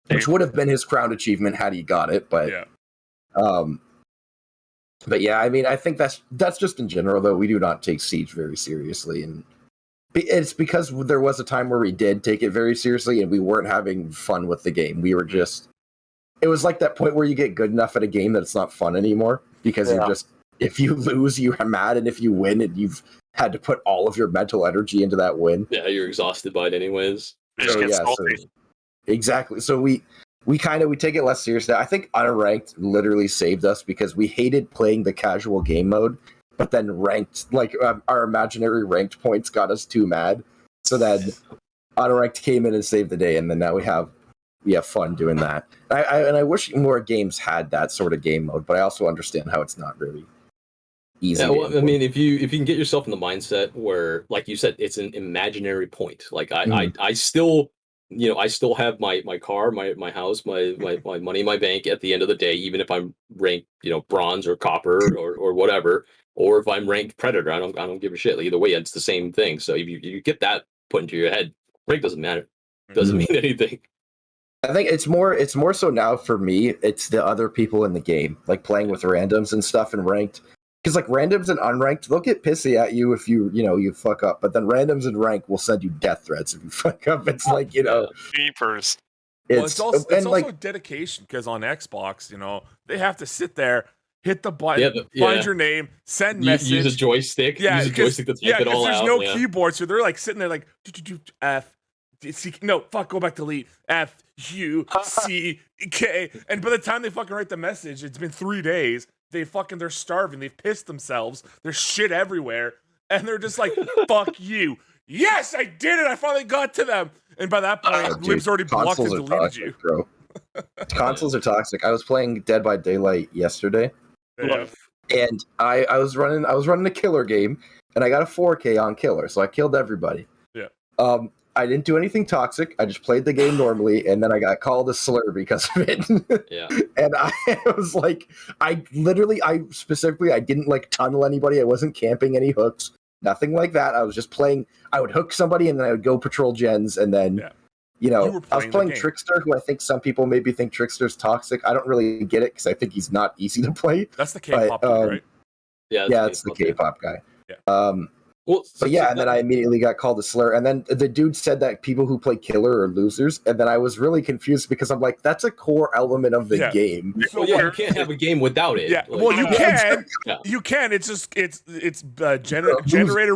which would have been his crown achievement had he got it. But yeah, I mean, I think that's just in general though. We do not take Siege very seriously, and it's because there was a time where we did take it very seriously and we weren't having fun with the game. We were just, it was like that point where you get good enough at a game that it's not fun anymore because you're just, if you lose, you're mad. And if you win and you've had to put all of your mental energy into that win. Yeah. You're exhausted by it anyways. Exactly. So we take it less seriously. I think Unranked literally saved us because we hated playing the casual game mode. But then ranked, like our imaginary ranked points got us too mad. So then Unranked came in and saved the day, and then now we have fun doing that. I wish more games had that sort of game mode, but I also understand how it's not really easy. Yeah, well, I mean, if you can get yourself in the mindset where, like you said, it's an imaginary point. Like I still, I still have my car, my house, my money in my bank at the end of the day, even if I'm ranked, bronze or copper or whatever. Or if I'm ranked Predator, I don't give a shit. Like, either way, it's the same thing. So if you get that put into your head, rank doesn't matter. It doesn't mean anything. I think it's more so now for me. It's the other people in the game, like playing with randoms and stuff and ranked. Because like randoms and unranked, they'll get pissy at you if you fuck up. But then randoms and rank will send you death threats if you fuck up. It's like Jeepers. It's also dedication because on Xbox, they have to sit there. Hit the button, find your name, send message. Use a joystick. Use a joystick to type it all out. There's no keyboard, so they're like sitting there like F, C, no, fuck, go back to delete. F, U, C, K. And by the time they fucking write the message, it's been 3 days. They're starving. They've pissed themselves. There's shit everywhere. And they're just like, fuck you. Yes, I did it. I finally got to them. And by that point, Lib's already blocked and deleted toxic, you. Bro. Consoles are toxic. I was playing Dead by Daylight yesterday. Yeah. And I was running a killer game and I got a 4K on killer, so I killed everybody. Yeah. I didn't do anything toxic. I just played the game normally, and then I got called a slur because of it. Yeah. And I was like, I didn't like tunnel anybody. I wasn't camping any hooks, nothing like that. I was just playing. I would hook somebody and then I would go patrol gens, and then I was playing Trickster, who I think some people maybe think Trickster's toxic. I don't really get it because I think he's not easy to play. That's the K-pop guy, right? Yeah, it's the K-pop guy. Yeah. Well, But yeah, and then I immediately got called a slur. And then the dude said that people who play killer are losers. And then I was really confused because I'm like, that's a core element of the game. So you can't have a game without it. Yeah, Like, well, you can. Yeah. You can. It's just generator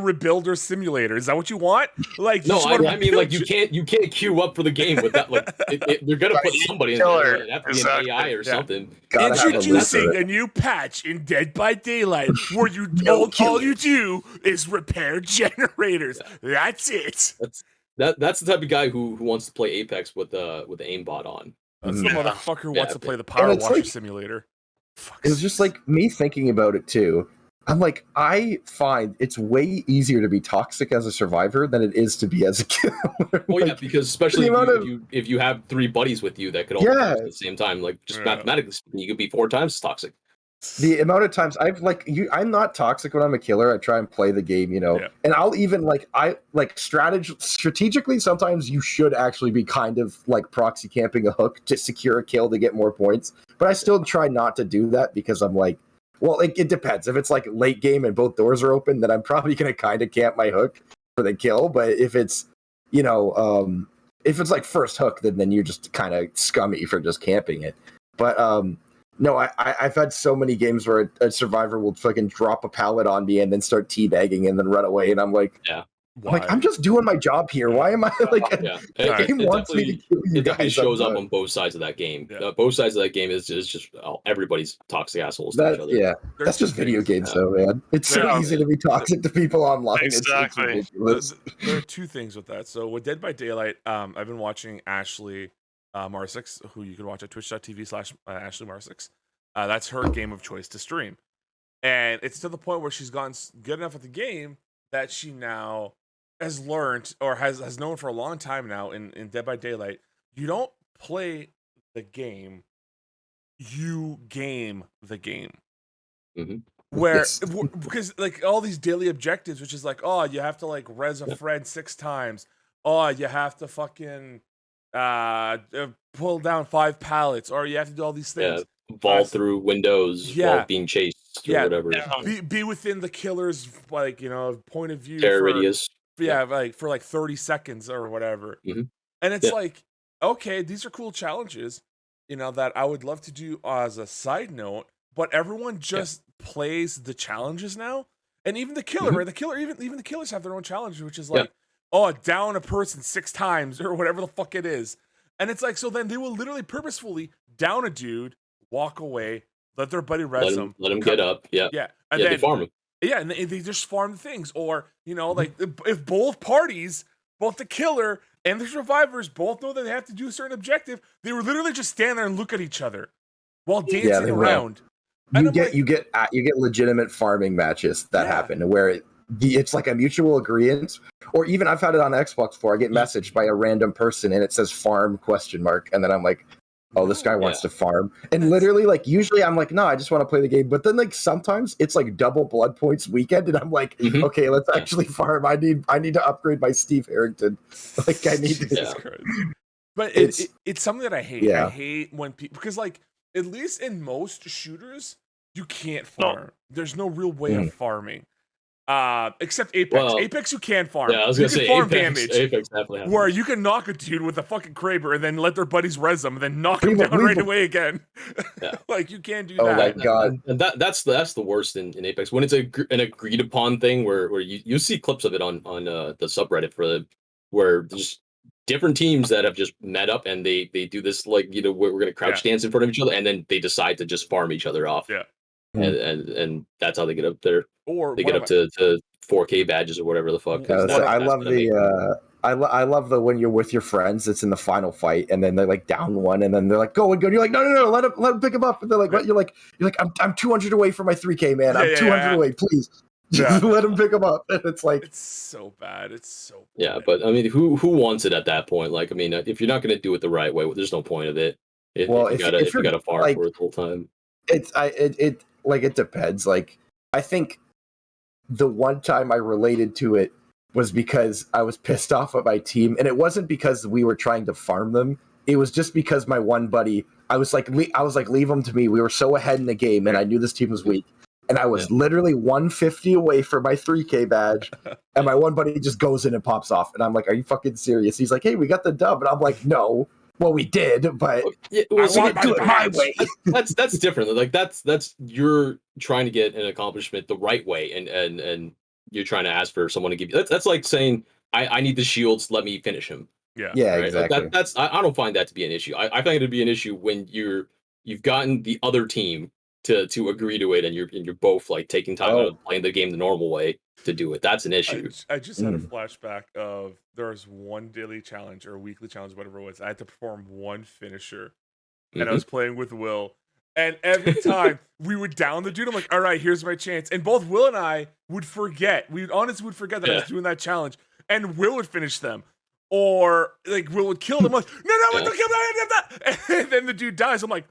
rebuilder simulator. Is that what you want? Like, no, I mean, like you can't queue up for the game without like they're gonna put somebody in there. It have to be an AI or something. Introducing a new patch in Dead by Daylight where you all you do is repair generators. That's it. That's the type of guy who wants to play Apex with the aimbot on. That's the motherfucker who wants to play the Power Washer Simulator. It was just like me thinking about it too. I'm like, I find it's way easier to be toxic as a survivor than it is to be as a killer. Well, yeah, because especially if you have 3 buddies with you that could all be at the same time, like just mathematically speaking, you could be 4 times as toxic. The amount of times I'm not toxic when I'm a killer. I try and play the game, and I'll even strategically. Sometimes you should actually be kind of like proxy camping a hook to secure a kill to get more points. But I still try not to do that because I'm like, well, it depends. If it's like late game and both doors are open, then I'm probably going to kind of camp my hook for the kill. But if it's, if it's like first hook, then you're just kind of scummy for just camping it. But no, I've had so many games where a survivor will fucking drop a pallet on me and then start teabagging and then run away, and I'm like, I'm just doing my job here. Why am I like? The game wants me to kill you. It definitely shows up on both sides of that game. Yeah. Both sides of that game is just everybody's toxic assholes to each other. Yeah, that's just video games, though, man. It's so easy to be toxic to people online. Exactly. It's there are 2 things with that. So with Dead by Daylight, I've been watching Ashley Marsix, who you can watch at twitch.tv/Ashley Marsix. That's her game of choice to stream. And it's to the point where she's gotten good enough at the game that she now has learned or has known for a long time now in Dead by Daylight, you don't play the game, you game the game. Mm-hmm. Where because like all these daily objectives, which is like, oh, you have to like res a friend 6 times. Oh, you have to fucking pull down 5 pallets, or you have to do all these things. Vault through windows while being chased or whatever. Be within the killer's point of view. Terror radius. Like for like 30 seconds or whatever. Mm-hmm. And it's like, okay, these are cool challenges, that I would love to do as a side note, but everyone just plays the challenges now. And even the killer, right? The killer, even the killers have their own challenges, which is like, down a person 6 times or whatever the fuck it is. And it's like, so then they will literally purposefully down a dude, walk away, let their buddy res him. Let him get up. Yeah. And then they farm him. Yeah, and they just farm things. Or, like if both parties, both the killer and the survivors both know that they have to do a certain objective, they would literally just stand there and look at each other while dancing around. You get legitimate farming matches that happen where it's like a mutual agreement, or even I've had it on Xbox before. I get messaged by a random person and it says farm ? And then I'm like, oh, this guy wants to farm. And literally, like, usually I'm like, no, I just want to play the game. But then, like, sometimes it's like double blood points weekend, and I'm like, okay, let's actually farm. I need to upgrade my Steve Harrington. Like, I need to. But it's something that I hate. Yeah. I hate when people, because, like, at least in most shooters, you can't farm. No. There's no real way of farming. Except Apex. Well, Apex, you can farm. Yeah, I was gonna say farm Apex damage. Where you can knock a dude with a fucking Kraber and then let their buddies res them and then knock him down right away again. Like you can't do that. Oh my god! And that's the worst in Apex when it's an agreed upon thing where you see clips of it on the subreddit where there's different teams that have just met up and they do this like we're gonna crouch dance in front of each other and then they decide to just farm each other off. Yeah. And that's how they get up there. Or they get up to 4K badges or whatever the fuck. I love the when you're with your friends, it's in the final fight, and then they're like down one, and then they're like go. You're like no, let him pick him up, and they're like what? You're like I'm 200 away from my 3K, man. I'm 200 away, please. Just let him pick him up. And it's like it's so bad. It's so bad. Yeah, but I mean, who wants it at that point? Like, I mean, if you're not going to do it the right way, there's no point of it. If you gotta farm for it the whole time. It depends. Like, I think the one time I related to it was because I was pissed off at my team, and it wasn't because we were trying to farm them. It was just because my one buddy, I was like, leave them to me. We were so ahead in the game, and I knew this team was weak. and I was literally 150 away from my 3K badge, and my one buddy just goes in and pops off, and I'm like, "Are you fucking serious?" He's like, "Hey, we got the dub," and I'm like, "No, well, we did, but I didn't do it my way." That's different. Like that's you're trying to get an accomplishment the right way, and you're trying to ask for someone to give you. That's like saying, I need the shields, let me finish him. Yeah, right? exactly. Like I don't find that to be an issue. I find it to be an issue when you've gotten the other team to agree to it, and you're both like taking time out of playing the game the normal way to do it. That's an issue. I just had a flashback of there was one daily challenge or weekly challenge, whatever it was. I had to perform one finisher, and I was playing with Will. And every time we would down the dude, I'm like, all right, here's my chance. And both Will and I would forget. We honestly would forget that I was doing that challenge. And Will would finish them. Or like Will would kill them. Like, no, don't kill them. And then the dude dies. I'm like,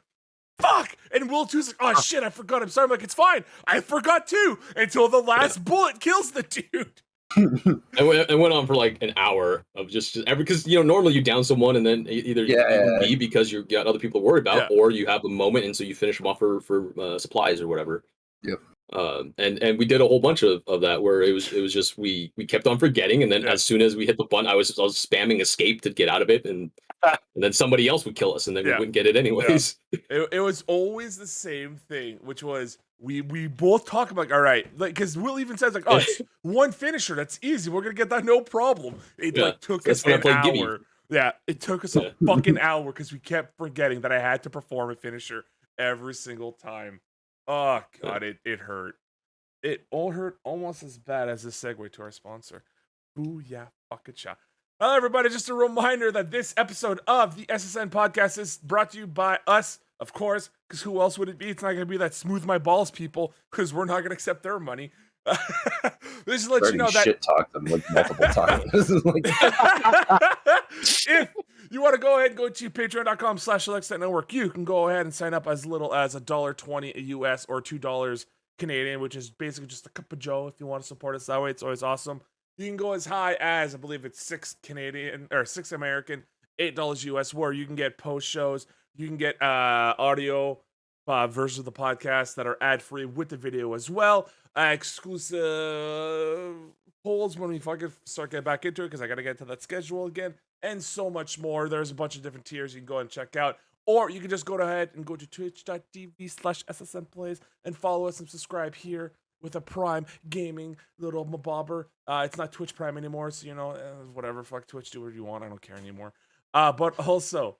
fuck. And Will too's like, oh shit, I forgot. I'm sorry. I'm like, it's fine. I forgot too. Until the last bullet kills the dude. It went on for like an hour of just every, because normally you down someone and then either you leave because you got other people to worry about, or you have a moment and so you finish them off for supplies or whatever. Yep. And we did a whole bunch of that where it was just we kept on forgetting, and then as soon as we hit the button, I was spamming escape to get out of it, and then somebody else would kill us, and then we wouldn't get it anyways. It was always the same thing, which was we both talk about, all right, like, because Will even says like, oh, it's one finisher, that's easy, we're gonna get that no problem. It like took us an hour. Yeah, it took us a fucking hour because we kept forgetting that I had to perform a finisher every single time. Oh god, it hurt. It all hurt almost as bad as this segue to our sponsor. Booyah fucking cha. Hello everybody, just a reminder that this episode of the SSN podcast is brought to you by us, of course, because who else would it be? It's not going to be that Smooth My Balls people, because we're not going to accept their money. This is to let you know that shit talk them like multiple times. If you want to go ahead and go to patreon.com/AlexNetwork, you can go ahead and sign up as little as $1.20 US or $2 Canadian, which is basically just a cup of Joe. If you want to support us that way, it's always awesome. You can go as high as, I believe it's $6 American, $8 US, where you can get post shows, you can get audio versions of the podcast that are ad-free with the video as well, exclusive polls when we fucking start getting back into it, because I gotta get to that schedule again, and so much more. There's a bunch of different tiers you can go and check out, or you can just go ahead and go to twitch.tv/SSNplays and follow us and subscribe here with a Prime Gaming little mabobber. It's not Twitch Prime anymore, so whatever, fuck Twitch, do whatever you want, I don't care anymore. But also,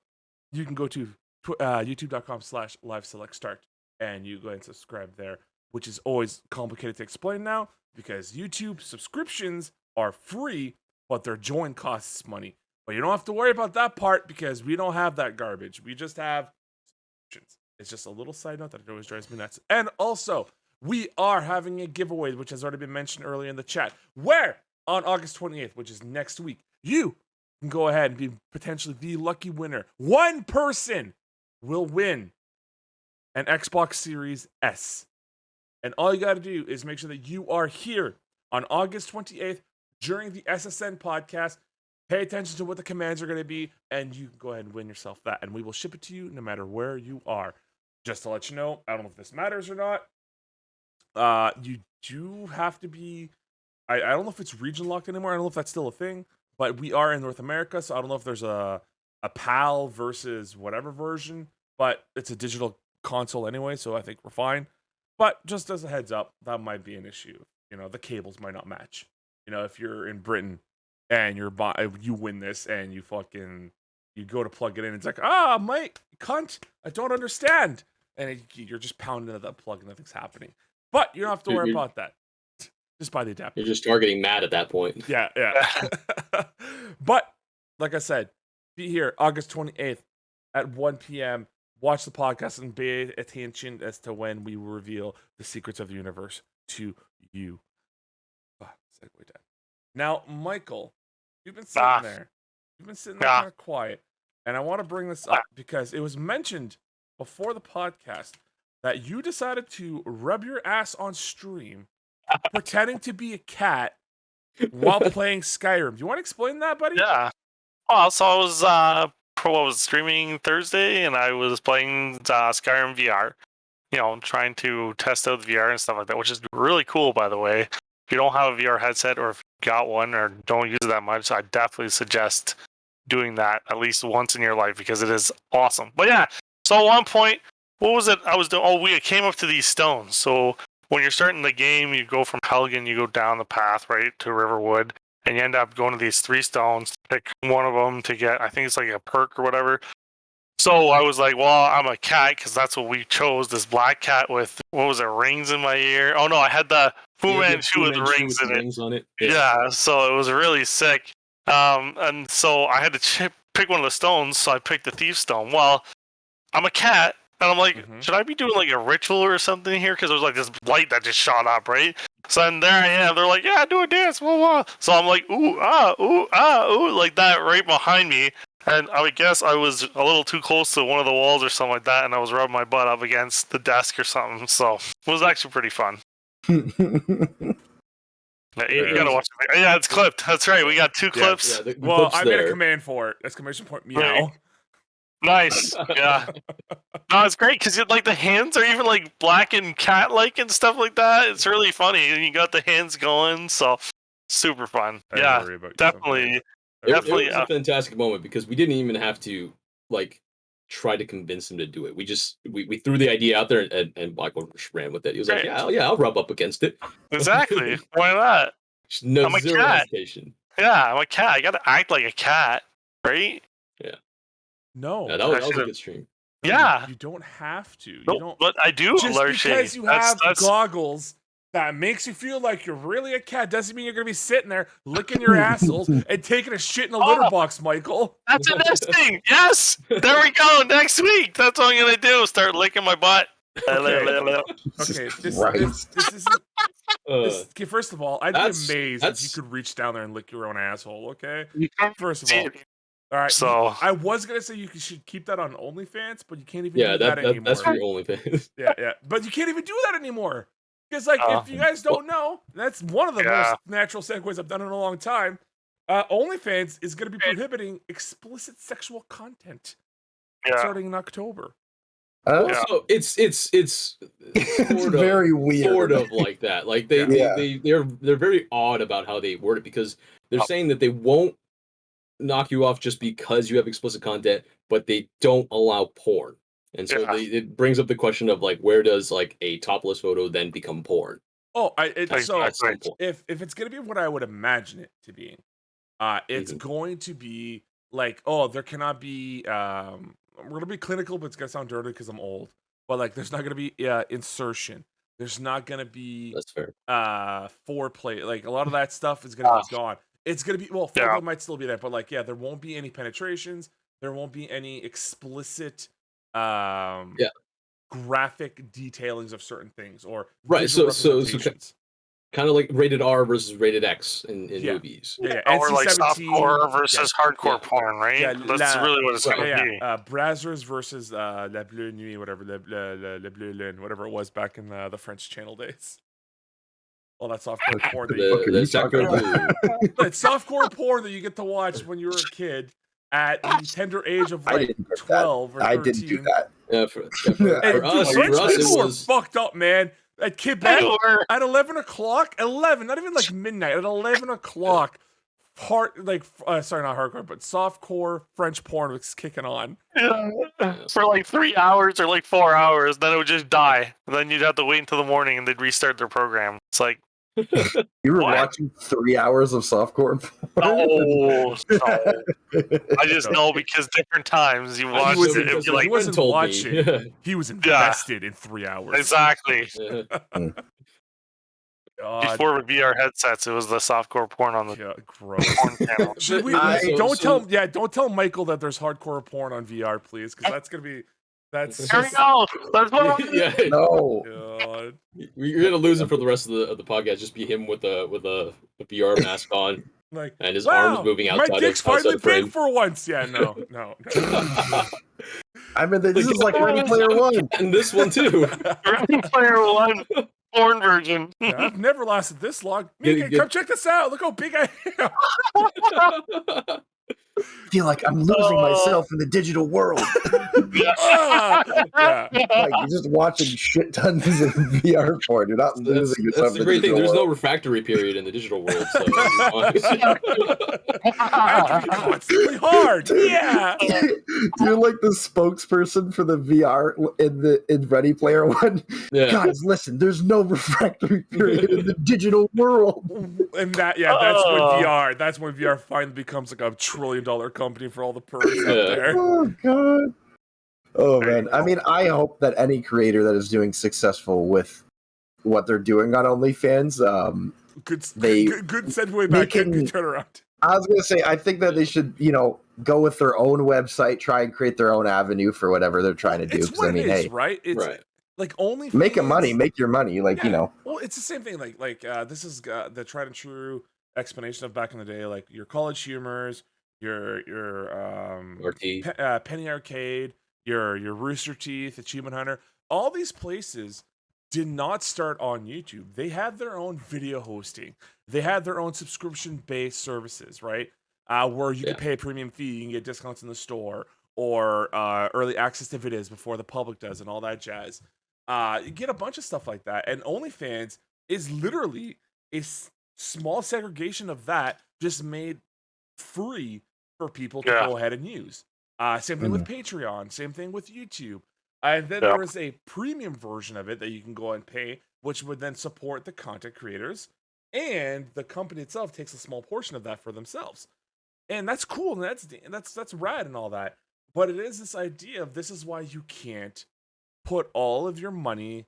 you can go to youtube.com/liveselectstart, and you go ahead and subscribe there, which is always complicated to explain now, because YouTube subscriptions are free, but their join costs money. But you don't have to worry about that part, because we don't have that garbage. We just have subscriptions. It's just a little side note that it always drives me nuts. And also, we are having a giveaway, which has already been mentioned earlier in the chat, where on August 28th, which is next week, you can go ahead and be potentially the lucky winner. One person will win an Xbox Series S. And all you got to do is make sure that you are here on August 28th during the SSN podcast. Pay attention to what the commands are going to be, and you can go ahead and win yourself that. And we will ship it to you no matter where you are. Just to let you know, I don't know if this matters or not. You do have to be, I don't know if it's region locked anymore. I don't know if that's still a thing, but we are in North America, so I don't know if there's a PAL versus whatever version, but it's a digital console anyway, so I think we're fine. But just as a heads up, that might be an issue. The cables might not match. If you're in Britain and you win this and you go to plug it in, it's like, mate, cunt, I don't understand. And you're just pounding into that plug and nothing's happening. But you don't have to worry about that. Just buy the adapter. You're just targeting Matt at that point. Yeah. But, like I said, be here August 28th at 1 p.m. Watch the podcast and pay attention as to when we will reveal the secrets of the universe to you. Segue down. Now, Michael, you've been sitting there. You've been sitting there kind of quiet. And I want to bring this up because it was mentioned before the podcast that you decided to rub your ass on stream pretending to be a cat while playing Skyrim. Do you want to explain that, buddy? Yeah. Well, so I was streaming Thursday, and I was playing Skyrim VR. trying to test out the VR and stuff like that, which is really cool, by the way. If you don't have a VR headset or if you got one or don't use it that much, I definitely suggest doing that at least once in your life because it is awesome. But yeah, so at one point, what was it I was doing? Oh, we came up to these stones. So when you're starting the game, you go from Helgen, you go down the path, right, to Riverwood, and you end up going to these 3 stones, pick one of them to get, I think it's like a perk or whatever. So I was like, well, I'm a cat because that's what we chose. This black cat with, what was it, rings in my ear? Oh, no, I had the Fu Manchu with rings in it. On it. Yeah, so it was really sick. And so I had to pick one of the stones, so I picked the Thief Stone. Well, I'm a cat, and I'm like, should I be doing like a ritual or something here? Because there was like this light that just shot up, right? So then there I am. They're like, yeah, do a dance, blah, blah. So I'm like, ooh, like that right behind me. And I would guess I was a little too close to one of the walls or something like that, and I was rubbing my butt up against the desk or something. So it was actually pretty fun. Yeah, you gotta watch it. Yeah, it's clipped. That's right. We got 2 clips. Yeah, well, I made a command for it. Exclamation point meow. Right. Nice. Yeah. No, it's great because like the hands are even like black and cat-like and stuff like that. It's really funny, and you got the hands going, so super fun. Yeah, definitely. It was a fantastic moment because we didn't even have to like try to convince him to do it. We threw the idea out there and Michael just ran with it. He was like, yeah, I'll rub up against it. Exactly. Why not? No, I'm a zero cat. hesitation. Yeah, I'm a cat. I gotta act like a cat, right? Yeah. No. Yeah, that was a good stream. Yeah. You don't have to. You don't. But I do. Just because you have goggles that makes you feel like you're really a cat doesn't mean you're going to be sitting there licking your assholes and taking a shit in a litter box, Michael. That's the next thing. Yes. There we go. Next week. That's what I'm going to do. Start licking my butt. Okay. This isn't... okay, first of all, I'd be amazed if you could reach down there and lick your own asshole, okay? First of all right, so I was gonna say you should keep that on OnlyFans, but you can't even do that anymore. That's for your OnlyFans. Yeah, but you can't even do that anymore because, like, if you guys don't know, that's one of the most natural segues I've done in a long time. OnlyFans is gonna be prohibiting explicit sexual content starting in October. So it's very weird, sort of like that. Like they're very odd about how they word it because they're saying that they won't knock you off just because you have explicit content, but they don't allow porn, and so it brings up the question of like, where does like a topless photo then become porn? Oh, if it's gonna be what I would imagine it to be, it's going to be like, there cannot be. We're gonna be clinical, but it's gonna sound dirty because I'm old. But like, there's not gonna be insertion. There's not gonna be foreplay. Like a lot of that stuff is gonna be gone. It's gonna be foreplay might still be there, but like there won't be any penetrations. There won't be any explicit graphic detailings of certain things or so kind of like rated R versus rated X in movies. Or like softcore versus hardcore porn, right? Yeah, that's really what it's gonna be. Brazzers versus La Bleue Nuit, whatever, Le Bleu Lune, whatever it was back in the French Channel days. All that softcore porn it's softcore porn that you get to watch when you were a kid at the tender age of like 12 or 13. I didn't do that. Yeah, for us, it was fucked up, man. At Quebec, at 11 o'clock, not even like midnight, at 11 o'clock, not hardcore, but softcore French porn was kicking on. For like 3 hours or like 4 hours, then it would just die. And then you'd have to wait until the morning and they'd restart their program. It's like, you were watching 3 hours of softcore porn? No. I just know because different times you watch it. He wasn't watching. He was invested in 3 hours. Exactly. Before with VR headsets, it was the softcore porn on the gross porn channel. Don't tell Michael that there's hardcore porn on VR, please, because that's gonna be. There we go. That's what no. God. You're gonna lose him for the rest of the podcast. Just be him with a VR mask on, like, and his arms moving outside. My dick's finally big for once. Yeah, no. I mean, this is like Ready Player One, and this one too. Ready Player One porn version. I've never lasted this long. Mika, come check this out. Look how big I am. feel like I'm losing myself in the digital world. Yeah. Like you're just watching shit tons of VR porn. You're not losing yourself. That's the great thing. There's no refractory period in the digital world. So I have to be constantly hard. Yeah. You're like the spokesperson for the VR in Ready Player One. Yeah. Guys, listen, there's no refractory period in the digital world. And that's when VR finally becomes like $1 trillion company for all the perks out there. Oh god. Oh man. I mean, I hope that any creator that is doing successful with what they're doing on OnlyFans, good segue back. Good turnaround. I was gonna say, I think that they should, go with their own website, try and create their own avenue for whatever they're trying to do. It's what it is, right? It's right. like OnlyFans. Make your money, Well, it's the same thing. Like this is the tried and true explanation of back in the day, like your College Humors, your Penny Arcade, your Rooster Teeth, Achievement Hunter. All these places did not start on YouTube. They had their own video hosting. They had their own subscription-based services, right? Where you can pay a premium fee, you can get discounts in the store, or early access to videos before the public does, and all that jazz. You get a bunch of stuff like that. And OnlyFans is literally a small segregation of that, just made free for people to go ahead and use. Same thing with Patreon. Same thing with YouTube. And then there is a premium version of it that you can go and pay, which would then support the content creators, and the company itself takes a small portion of that for themselves. And that's cool, and that's rad and all that. But it is this idea of this is why you can't put all of your money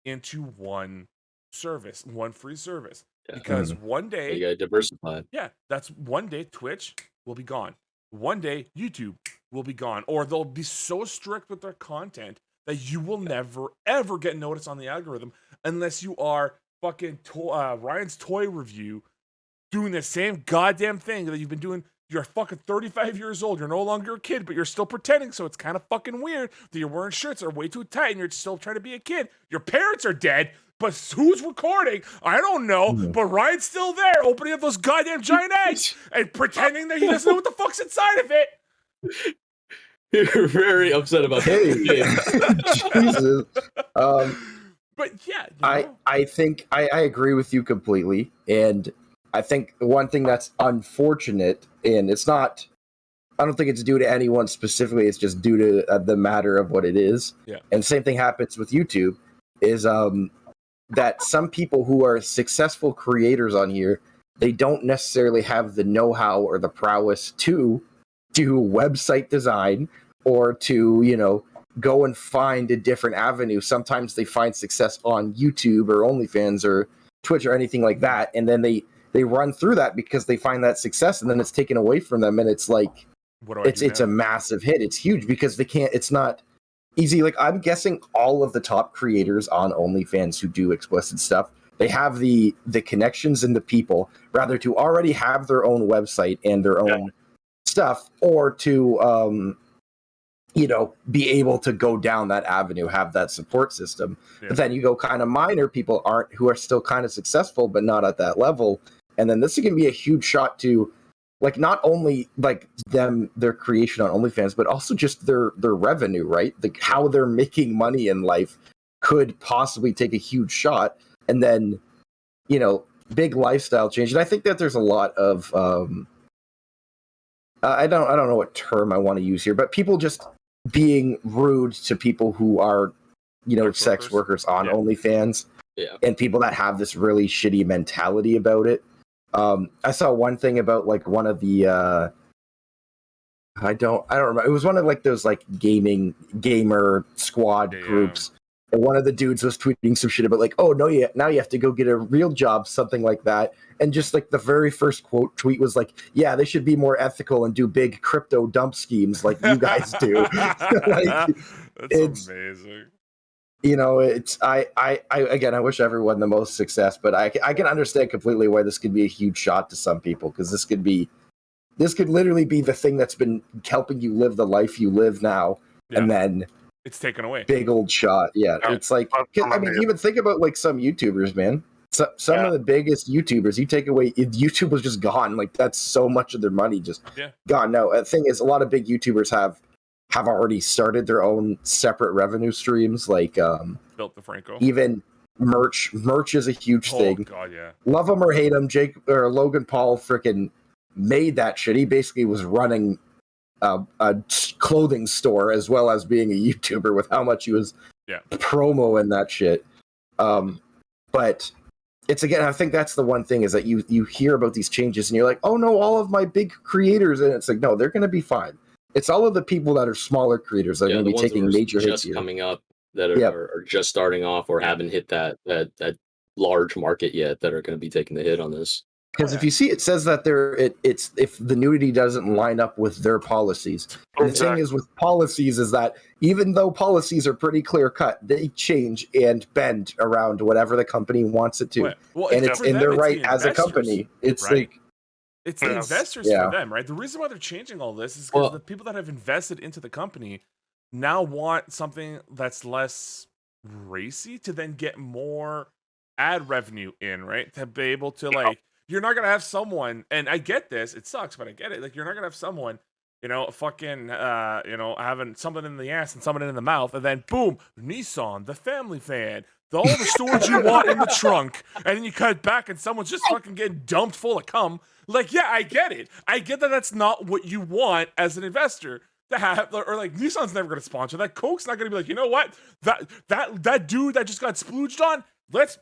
into one service, one free service. Because one day you gotta diversify. Yeah, that's one day Twitch will be gone. One day YouTube will be gone, or they'll be so strict with their content that you will never ever get noticed on the algorithm unless you are fucking Ryan's Toy Review doing the same goddamn thing that you've been doing. You're fucking 35 years old. You're no longer a kid, but you're still pretending. So it's kind of fucking weird that you're wearing shirts that are way too tight and you're still trying to be a kid. Your parents are dead, but who's recording? I don't know. But Ryan's still there, opening up those goddamn giant eggs and pretending that he doesn't know what the fuck's inside of it. You're very upset about that. Jesus. But yeah, I think I agree with you completely, and I think one thing that's unfortunate, and it's not, I don't think it's due to anyone specifically, it's just due to the matter of what it is. Yeah. And same thing happens with YouTube, is that some people who are successful creators on here, they don't necessarily have the know-how or the prowess to do website design or to, go and find a different avenue. Sometimes they find success on YouTube or OnlyFans or Twitch or anything like that, and then they run through that because they find that success, and then it's taken away from them, and it's like it's a massive hit. It's huge because it's not easy. Like, I'm guessing all of the top creators on OnlyFans who do explicit stuff, they have the connections and the people, rather to already have their own website and their own stuff, or to be able to go down that avenue, have that support system. But then you go kind of minor people who are still kind of successful but not at that level, and then this is going to be a huge shot to, like, not only like their creation on OnlyFans, but also just their revenue, right? Like, how they're making money in life could possibly take a huge shot, and then big lifestyle change. And I think that there's a lot of I don't know what term I want to use here, but people just being rude to people who are sex workers on OnlyFans, and people that have this really shitty mentality about it. I saw one thing about like one of the I don't remember. It was one of like those like gamer squad groups. And one of the dudes was tweeting some shit about like, oh no, now you have to go get a real job, something like that. And just like the very first tweet was like, yeah, they should be more ethical and do big crypto dump schemes like you guys do. That's amazing. It's I again, I wish everyone the most success, but I can understand completely why this could be a huge shot to some people, because this could literally be the thing that's been helping you live the life you live now, and then it's taken away. Big old shot. Yeah. It's like, I mean, even think about like some YouTubers, man. some of the biggest YouTubers, you take away, YouTube was just gone. Like, that's so much of their money just gone. No, the thing is, a lot of big YouTubers have already started their own separate revenue streams, like Built the Franco. Even merch is a huge thing. God, yeah. Love him or hate him, Logan Paul freaking made that shit. He basically was running a clothing store as well as being a YouTuber with how much he was promoing that shit. But it's, again, I think that's the one thing, is that you hear about these changes and you're like, oh no, all of my big creators, and it's like, no, they're going to be fine. It's all of the people that are smaller creators that are going to be taking major hits here. Coming up that are just starting off or haven't hit that large market yet that are going to be taking the hit on this. Because if you see, it says that it's if the nudity doesn't line up with their policies. And the thing is with policies is that even though policies are pretty clear cut, they change and bend around whatever the company wants it to. Well, and it's in their right as a company. It's like it's the investors for them, right? The reason why they're changing all this is because the people that have invested into the company now want something that's less racy to then get more ad revenue in, right? To be able to like. You're not gonna have someone, and I get this, it sucks, but I get it. Like, you're not gonna have someone, fucking, having something in the ass and something in the mouth, and then boom, Nissan, the family van, all the storage you want in the trunk, and then you cut back and someone's just fucking getting dumped full of cum. Like, yeah, I get it. I get that that's not what you want as an investor to have, or like Nissan's never gonna sponsor that. Coke's not gonna be like, you know what, that dude that just got splooged on, let's.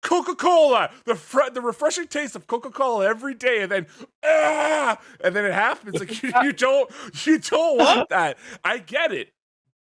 Coca-Cola, the refreshing taste of Coca-Cola every day, and then it happens. Like you don't want that. I get it.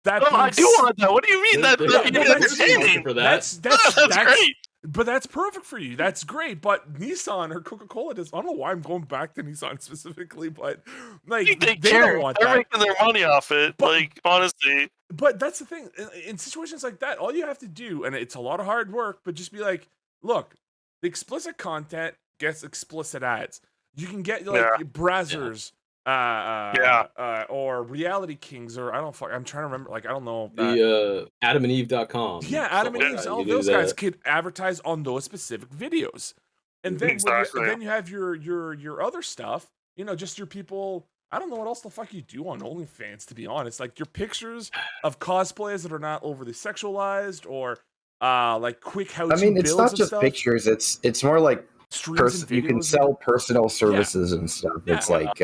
I do want that. What do you mean? That's entertaining for that. That's great. But that's perfect for you. That's great. But Nissan or Coca-Cola does. I don't know why I'm going back to Nissan specifically, but like they don't want that. They're making their money off it. But, like, honestly. But that's the thing. In situations like that, all you have to do, and it's a lot of hard work, but just be like, look, the explicit content gets explicit ads. You can get like Brazzers, or Reality Kings, or I'm trying to remember. Like, I don't know. The AdamandEve.com. Yeah, Adam and Eve. All those guys could advertise on those specific videos, and then then you have your other stuff. Just your people. I don't know what else the fuck you do on OnlyFans. To be honest, like your pictures of cosplayers that are not overly sexualized or. Like quick how-to builds. I mean, it's not just pictures. It's more like you can sell personal services and stuff. It's like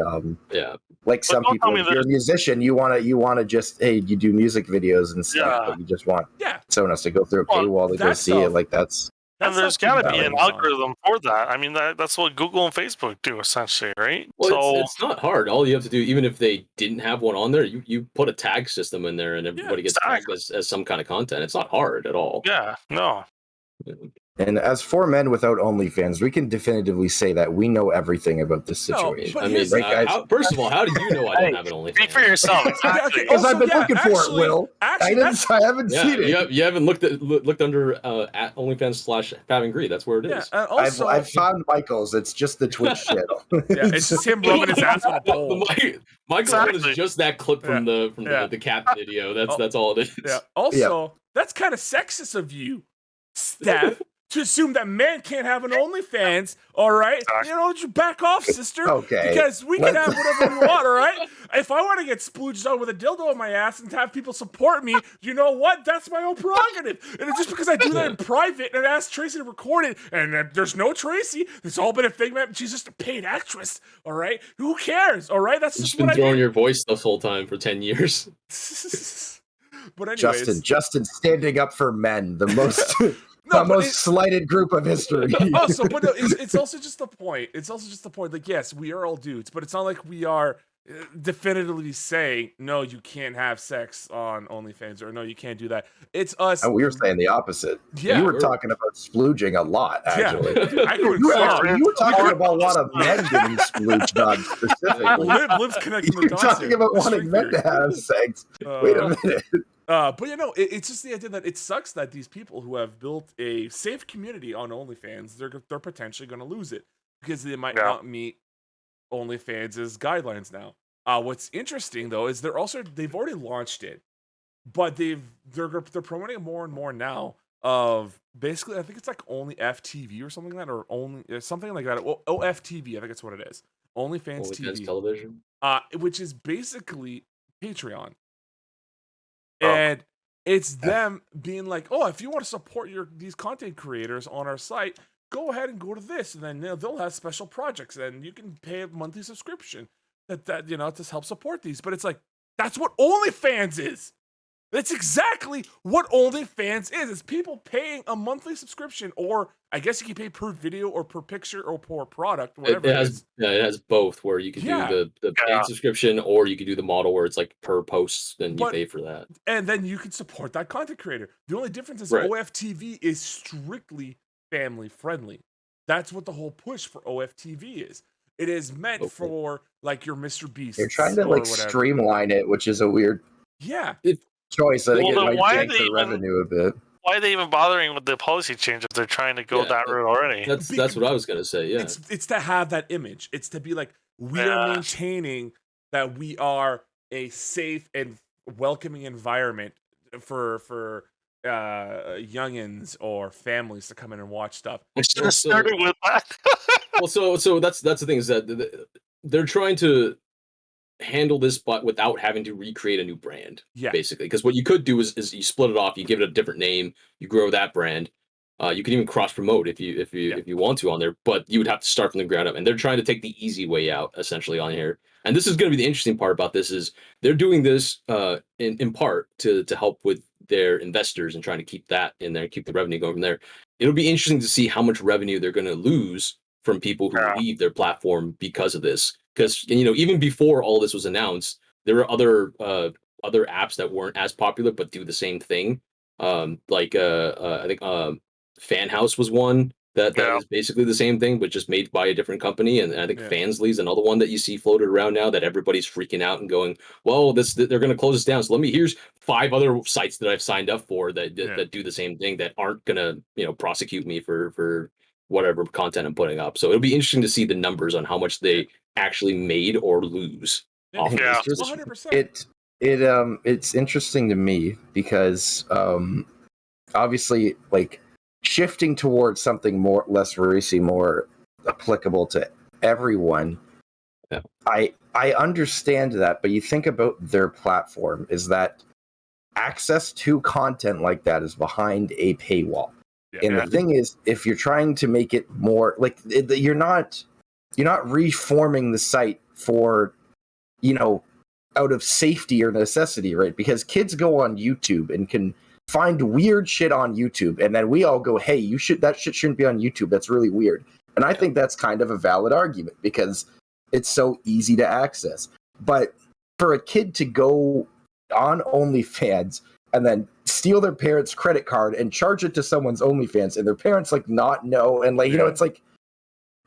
like some people. If you're a musician, you want to just you do music videos and stuff. But you just want someone else to go through a paywall to go see it. Like that's. And there's got to be an algorithm for that. I mean, that's what Google and Facebook do essentially, right? Well, so it's not hard. All you have to do, even if they didn't have one on there, you put a tag system in there, and everybody gets tagged as some kind of content. It's not hard at all. Yeah, no. And as 4 men without OnlyFans, we can definitively say that we know everything about this situation. I mean, guys? First of all, how do you know I don't have an OnlyFans? Speak for yourself. Because I've been looking for it, Will. I haven't seen it. You haven't looked under at OnlyFans/Having That's where it is. Yeah, also, I've found Michael's. It's just the Twitch channel. It's just him rubbing his ass on a pole. Michael's is just that clip from the cat video. That's all it is. Yeah. Also, that's kind of sexist of you, Steph, to assume that men can't have an OnlyFans, all right? Just back off, sister. Okay. Because we can have whatever we want, all right? If I want to get splooged on with a dildo in my ass and have people support me, you know what? That's my own prerogative. And it's just because I do that in private and ask Tracy to record it, and there's no Tracy, it's all been a figment. She's just a paid actress, all right? Who cares, all right? That's just what I do. You've been throwing your voice this whole time for 10 years. But anyways. Justin standing up for men, the most... most slighted group of history. Also, but no, it's also just the point. It's also just the point. Like, yes, we are all dudes, but it's not like we are definitively saying, no, you can't have sex on OnlyFans, or no, you can't do that. It's us. And we were saying the opposite. Yeah, you were talking about splooging a lot, actually. Yeah. You were talking about a lot of men getting splooged on specifically. Liv's connecting the dots. You're talking about wanting men to have sex. Wait a minute. But it's just the idea that it sucks that these people who have built a safe community on OnlyFans, they're potentially going to lose it because they might not meet OnlyFans' guidelines now. What's interesting though is they've already launched it, but they're promoting it more and more now. of basically, I think it's like only FTV or something like that, or only something like that. OFTV, I think it's what it is. OnlyFans OnlyFans TV, television. which is basically Patreon, Oh. and it's them being like, oh, if you want to support these content creators on our site, go ahead and go to this, and then they'll have special projects, and you can pay a monthly subscription that to help support these. But it's like, that's what OnlyFans is. That's exactly what OnlyFans is. It's people paying a monthly subscription, or I guess you can pay per video or per picture or per product, whatever it is. It has both, where you can do the paid subscription, or you can do the model where it's like per post and you pay for that. And then you can support that content creator. The only difference is Right. OFTV is strictly family friendly. That's what the whole push for OFTV is. It is meant for like your Mr. Beast. They're trying to like streamline it, which is a weird choice. I think it might tank the revenue a bit. Why are they even bothering with the policy change if they're trying to go that route already? That's what I was gonna say. Yeah, it's to have that image. It's to be like, we are maintaining that we are a safe and welcoming environment for youngins or families to come in and watch stuff. I should have started with that. Well, so that's the thing, is that they're trying to handle this, but without having to recreate a new brand. Yeah, basically, because what you could do is you split it off, you give it a different name, you grow that brand. You can even cross promote if you want to on there, but you would have to start from the ground up. And they're trying to take the easy way out essentially on here. And this is going to be the interesting part about this, is they're doing this in part to help with their investors and trying to keep that in there, keep the revenue going from there. It'll be interesting to see how much revenue they're going to lose from people who leave their platform because of this. Because even before all this was announced, there were other apps that weren't as popular but do the same thing. I think Fan House was one that is basically the same thing, but just made by a different company. And I think Fansly is another one that you see floated around now that everybody's freaking out and going, well, they're going to close this down. So here's 5 other sites that I've signed up for that do the same thing, that aren't going to prosecute me for whatever content I'm putting up. So it'll be interesting to see the numbers on how much they actually made or lose. Yeah, 100%. It's interesting to me because obviously, like, shifting towards something less racy, more applicable to everyone. Yeah. I understand that, but you think about their platform is that access to content like that is behind a paywall. And the thing is, if you're trying to make it more like, you're not reforming the site for, out of safety or necessity, right? Because kids go on YouTube and can find weird shit on YouTube, and then we all go, hey, that shit shouldn't be on YouTube. That's really weird. And I think that's kind of a valid argument because it's so easy to access. But for a kid to go on OnlyFans and then steal their parents' credit card and charge it to someone's OnlyFans, and their parents not know, and it's like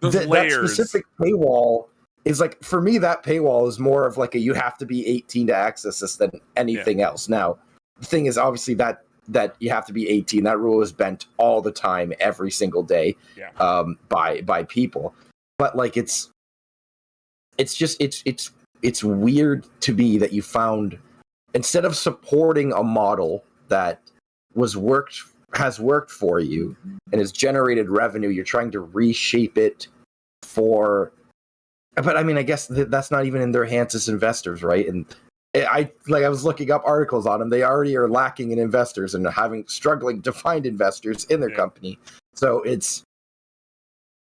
that specific paywall is like, for me, that paywall is more of like a, you have to be 18 to access this than anything else. Now, the thing is, obviously, that you have to be 18. That rule is bent all the time, every single day, by people. But like, it's weird to me that you found, instead of supporting a model that has worked for you and has generated revenue, you're trying to reshape it for. But I mean, I guess that's not even in their hands as investors, right? And I was looking up articles on them. They already are lacking in investors and struggling to find investors in their company. So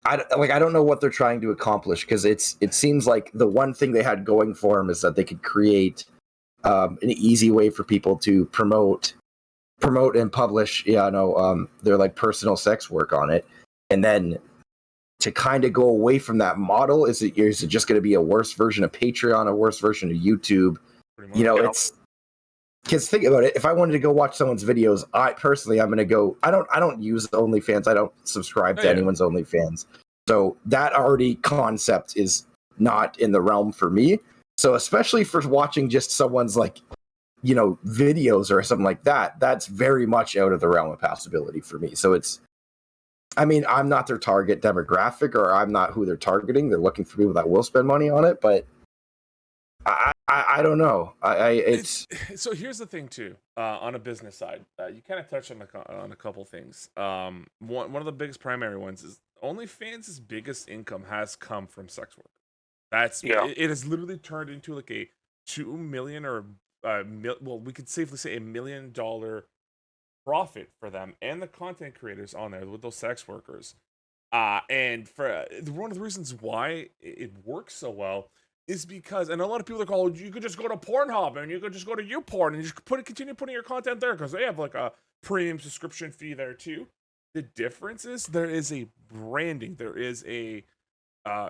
I don't know what they're trying to accomplish, because it seems like the one thing they had going for them is that they could create an easy way for people to promote and publish, their like personal sex work on it, and then to kind of go away from that model. Is it just going to be a worse version of Patreon, a worse version of YouTube? It's because, think about it. If I wanted to go watch someone's videos, I'm going to go. I don't use OnlyFans. I don't subscribe to anyone's OnlyFans. So that already concept is not in the realm for me. So especially for watching just someone's videos or something like that, that's very much out of the realm of possibility for me. So I'm not their target demographic, or I'm not who they're targeting. They're looking for people that will spend money on it, but I don't know. It's So here's the thing too. On a business side, you kind of touched on a couple things. One of the biggest primary ones is OnlyFans' biggest income has come from sex work. It has literally turned into like a 2 million or well, we could safely say $1 million profit for them and the content creators on there with those sex workers. And for one of the reasons why it works so well is because, and a lot of people are like, oh, you could just go to Pornhub and you could just go to YouPorn and you just continue putting your content there because they have like a premium subscription fee there too. The difference is there is a branding, there is a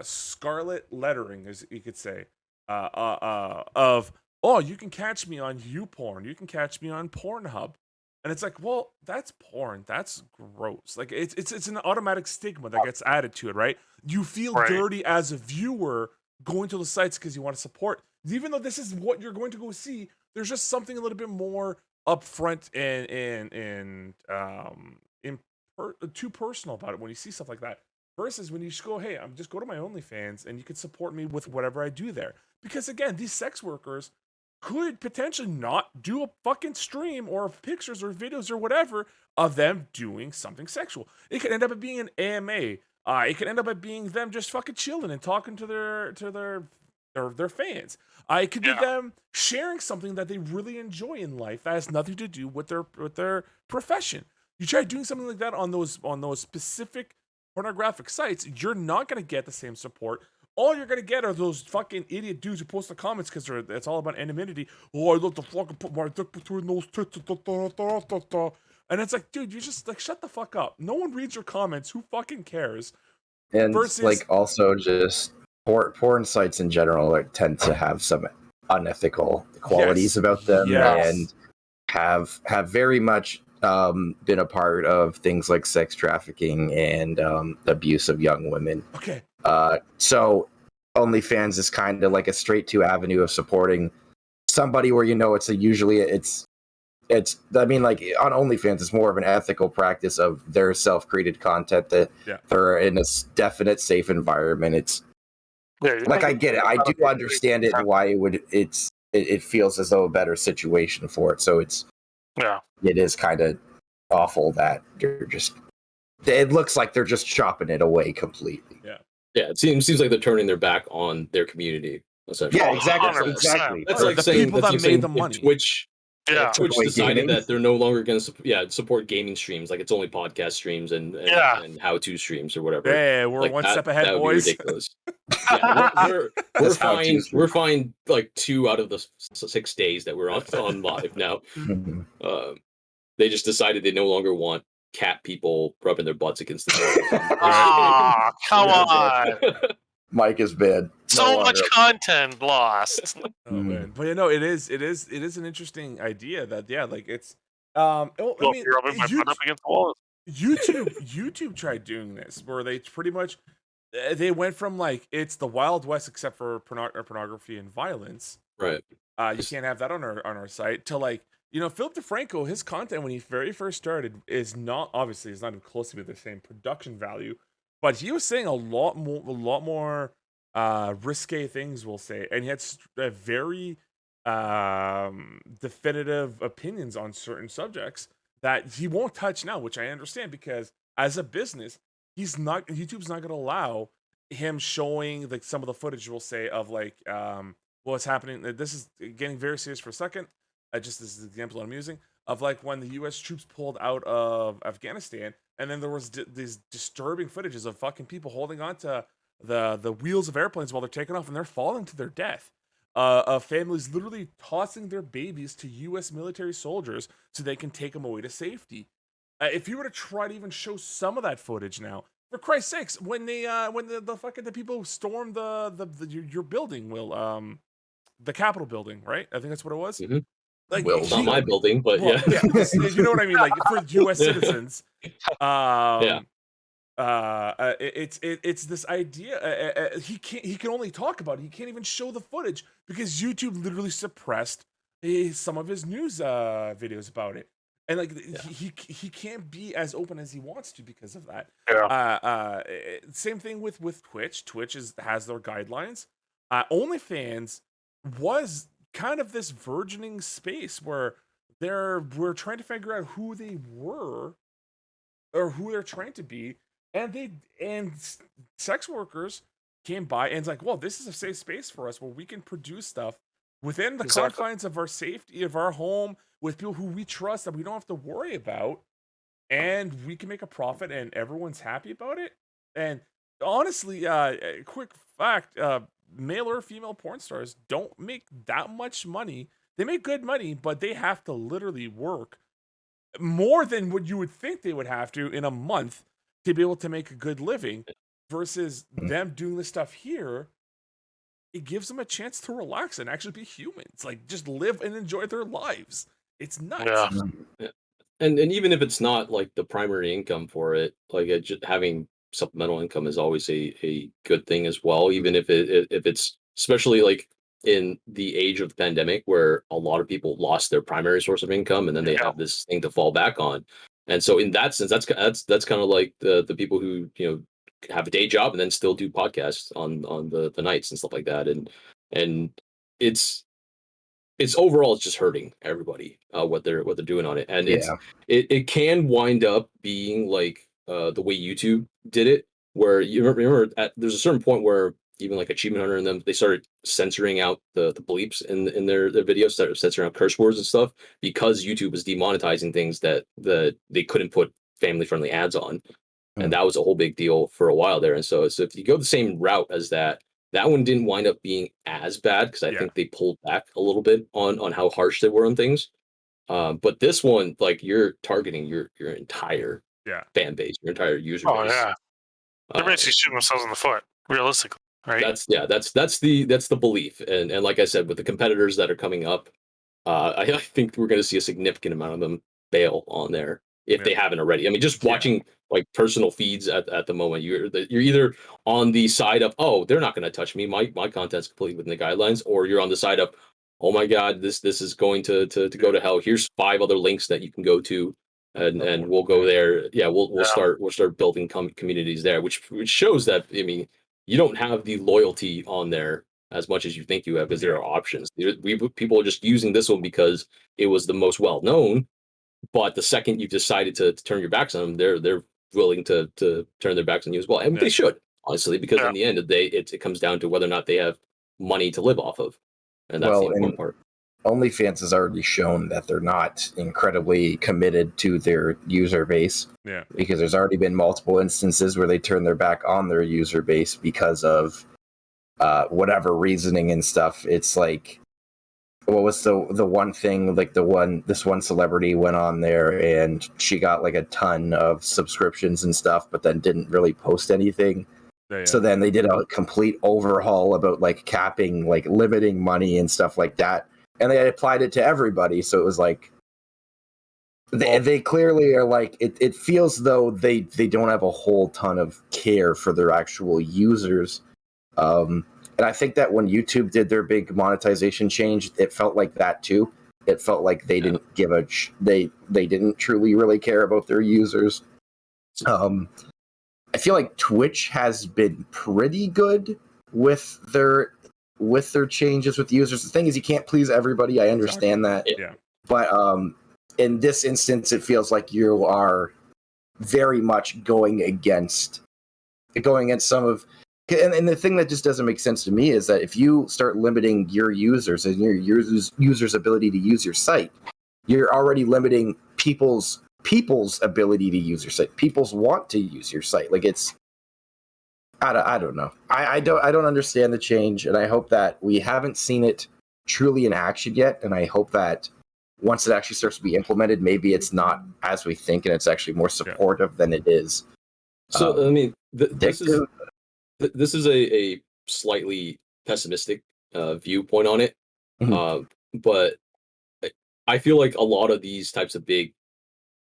scarlet lettering, as you could say, of, oh, you can catch me on YouPorn, you can catch me on Pornhub. And it's like, well, that's porn. That's gross. Like it's an automatic stigma that gets added to it, right? You feel dirty as a viewer going to the sites because you want to support. Even though this is what you're going to go see, there's just something a little bit more upfront and too personal about it when you see stuff like that. Versus when you just go, hey, I'm just go to my OnlyFans and you can support me with whatever I do there. Because again, these sex workers could potentially not do a fucking stream or pictures or videos or whatever of them doing something sexual. It could end up being an AMA. It could end up being them just fucking chilling and talking to their fans. It could be them sharing something that they really enjoy in life that has nothing to do with their profession. You try doing something like that on those specific pornographic sites, you're not going to get the same support. All you're gonna get are those fucking idiot dudes who post the comments because it's all about anonymity. Oh, I love to fucking put my dick between those tits. And it's like, dude, you just like shut the fuck up. No one reads your comments. Who fucking cares? And like also just porn sites in general tend to have some unethical qualities about them and have very much been a part of things like sex trafficking and the abuse of young women. Okay. So OnlyFans is kind of like a straight to avenue of supporting somebody where it's I mean, like on OnlyFans, it's more of an ethical practice of their self-created content that they're in a definite safe envinement. It's like I get it, I do understand it and why it feels as though a better situation for it. So it is kind of awful that it looks like they're just chopping it away completely. Yeah, it seems like they're turning their back on their community. Yeah, exactly. That's like saying people that made the money. Twitch decided that they're no longer going to support gaming streams. Like it's only podcast streams and how-to streams or whatever. Yeah, we're like one step ahead, that boys. Would be ridiculous. we're fine. We're fine. Like 2 out of the 6 days that we're on live now. They just decided they no longer want cat people rubbing their butts against the door. Come on. Mike is bad. So much content lost. Oh man, but it is an interesting idea that like it's YouTube tried doing this where they pretty much they went from like it's the Wild West except for pornography and violence. Right. You can't have that on our site to like. Philip DeFranco, his content when he very first started is not even close to the same production value, but he was saying a lot more risque things, we'll say, and he had very definitive opinions on certain subjects that he won't touch now, which I understand because as a business, YouTube's not going to allow him showing like some of the footage, we'll say, of like what's happening. This is getting very serious for a second. Just as an example I'm using of like when the U.S. troops pulled out of Afghanistan, and then there was these disturbing footages of fucking people holding on to the wheels of airplanes while they're taking off and they're falling to their death. Of families literally tossing their babies to U.S. military soldiers so they can take them away to safety. If you were to try to even show some of that footage now, for Christ's sakes, when the people stormed your building, the Capitol building, right? I think that's what it was. Mm-hmm. Like, not my building, but you know what I mean. Like for U.S. citizens, it's this idea. He can only talk about it. He can't even show the footage because YouTube literally suppressed some of his news videos about it, and like he can't be as open as he wants to because of that. Same thing with Twitch. Twitch has their guidelines. OnlyFans was kind of this burgeoning space where we're trying to figure out who they were or who they're trying to be, and sex workers came by and it's like, well, this is a safe space for us where we can produce stuff within the confines of our safety of our home with people who we trust that we don't have to worry about, and we can make a profit and everyone's happy about it. And honestly, a quick fact, male or female porn stars don't make that much money. They make good money, but they have to literally work more than what you would think they would have to in a month to be able to make a good living, versus them doing this stuff here. It gives them a chance to relax and actually be humans, like just live and enjoy their lives. It's nuts. Yeah. And even if it's not like the primary income for it, like just having supplemental income is always a good thing as well. Even if it's especially like in the age of the pandemic where a lot of people lost their primary source of income and then they have this thing to fall back on. And so in that sense, that's kind of like the people who have a day job and then still do podcasts on the nights and stuff like that. And it's overall it's just hurting everybody what they're doing on it. And it can wind up being like the way YouTube did it, where you remember there's a certain point where even like Achievement Hunter and them, they started censoring out the bleeps in their videos, started censoring out curse words and stuff because YouTube was demonetizing things that they couldn't put family friendly ads on. And that was a whole big deal for a while there. And so if you go the same route as that one didn't wind up being as bad because I think they pulled back a little bit on how harsh they were on things. But this one, like, you're targeting your entire fan base, your entire user base. Oh yeah, they're basically shooting themselves in the foot, realistically, right? That's the belief. And like I said, with the competitors that are coming up, I think we're going to see a significant amount of them bail on there if they haven't already. I mean, just watching like personal feeds at the moment, you're either on the side of, oh, they're not going to touch me, my content's completely within the guidelines, or you're on the side of, oh my god, this is going to go to hell. Here's 5 other links that you can go to, and we'll go there. Yeah, we'll start building communities there, which shows that, I mean, you don't have the loyalty on there as much as you think you have, because there are options. People are just using this one because it was the most well known. But the second you've decided to turn your backs on them, they're willing to turn their backs on you as well, and they should, honestly, because in the end of the day, it comes down to whether or not they have money to live off of, and that's the important part. OnlyFans has already shown that they're not incredibly committed to their user base. Yeah, because there's already been multiple instances where they turn their back on their user base because of whatever reasoning and stuff. It's like, what was the one thing, like this one celebrity went on there and she got like a ton of subscriptions and stuff, but then didn't really post anything. So then they did a complete overhaul about like capping, like limiting money and stuff like that, and they applied it to everybody. So it was like they clearly are like, it feels though they don't have a whole ton of care for their actual users. And I think that when YouTube did their big monetization change, it felt like that too. It felt like they didn't give they didn't truly really care about their users. I feel like Twitch has been pretty good with their changes with users. The thing is, you can't please everybody. I understand that. Yeah. But in this instance, it feels like you are very much going against some of. And the thing that just doesn't make sense to me is that if you start limiting your users and your users' ability to use your site, you're already limiting people's ability to use your site. People's want to use your site. Like, it's, I don't know. I don't understand the change, and I hope that we haven't seen it truly in action yet. And I hope that once it actually starts to be implemented, maybe it's not as we think, and it's actually more supportive than it is. So I mean, this is a slightly pessimistic viewpoint on it, but I feel like a lot of these types of big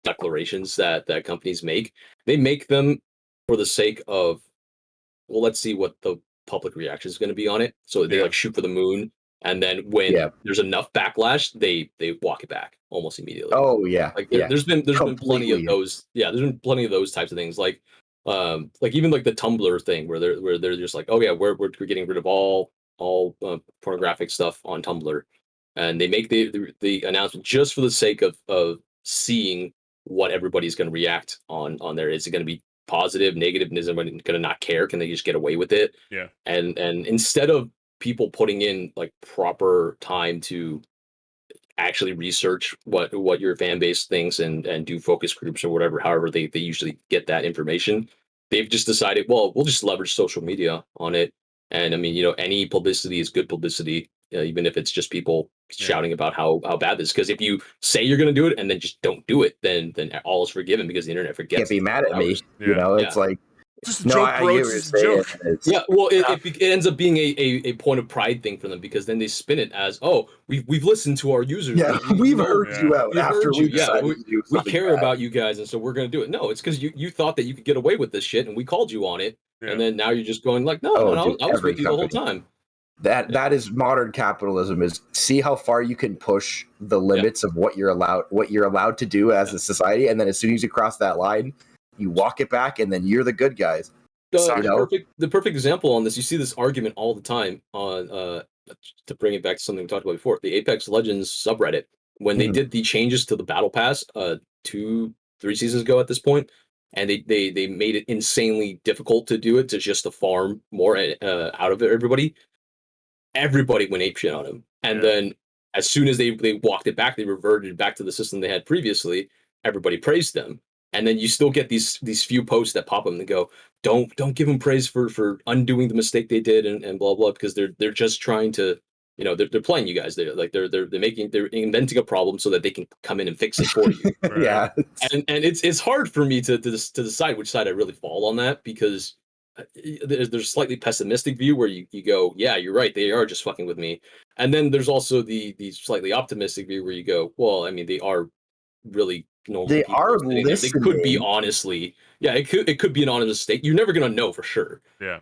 declarations that companies make, they make them for the sake of, well, let's see what the public reaction is going to be on it. So they like shoot for the moon, and then when there's enough backlash, they walk it back almost immediately. Oh yeah, like there's been plenty of those. Yeah, there's been plenty of those types of things. Like even like the Tumblr thing where they're just like, oh yeah, we're getting rid of all all pornographic stuff on Tumblr, and they make the announcement just for the sake of seeing what everybody's going to react on there. Is it going to be positive, negative? Is everybody going to not care? Can they just get away with it? Yeah. And instead of people putting in like proper time to actually research what your fan base thinks and do focus groups or whatever, however they usually get that information, they've just decided, well, we'll just leverage social media on it. And I mean, any publicity is good publicity, even if it's just people shouting about how bad this is. Because if you say you're going to do it and then just don't do it, then all is forgiven because the internet forgets. Can't be mad at me. Yeah. It's like, just a joke, bro. It's just a joke. Yeah, well, it ends up being a point of pride thing for them because then they spin it as, oh, we've listened to our users. Yeah, we've heard you out after we care about you guys, and so we're going to do it. No, it's because you thought that you could get away with this shit, and we called you on it, and then now you're just going like, no, I was with you the whole time. That is modern capitalism. Is see how far you can push the limits of what you're allowed to do as a society, and then as soon as you cross that line, you walk it back, and then you're the good guys. The perfect example on this, you see this argument all the time on to bring it back to something we talked about before, the Apex Legends subreddit, when they did the changes to the battle pass 2-3 seasons ago at this point, and they made it insanely difficult to do it, to just to farm more out of it. Everybody went apeshit on him, and then as soon as they walked it back, they reverted back to the system they had previously. Everybody praised them. And then you still get these few posts that pop up and go, don't give them praise for undoing the mistake they did and blah blah, because they're just trying to, they're playing you guys. They're inventing a problem so that they can come in and fix it for you. Yeah. And it's hard for me to decide which side I really fall on that, because there's a slightly pessimistic view where you go, yeah, you're right, they are just fucking with me. And then there's also the slightly optimistic view where you go, well, I mean, they are really normal. They are listening. They could be honestly, it could be an honest mistake. You're never gonna know for sure. Yeah.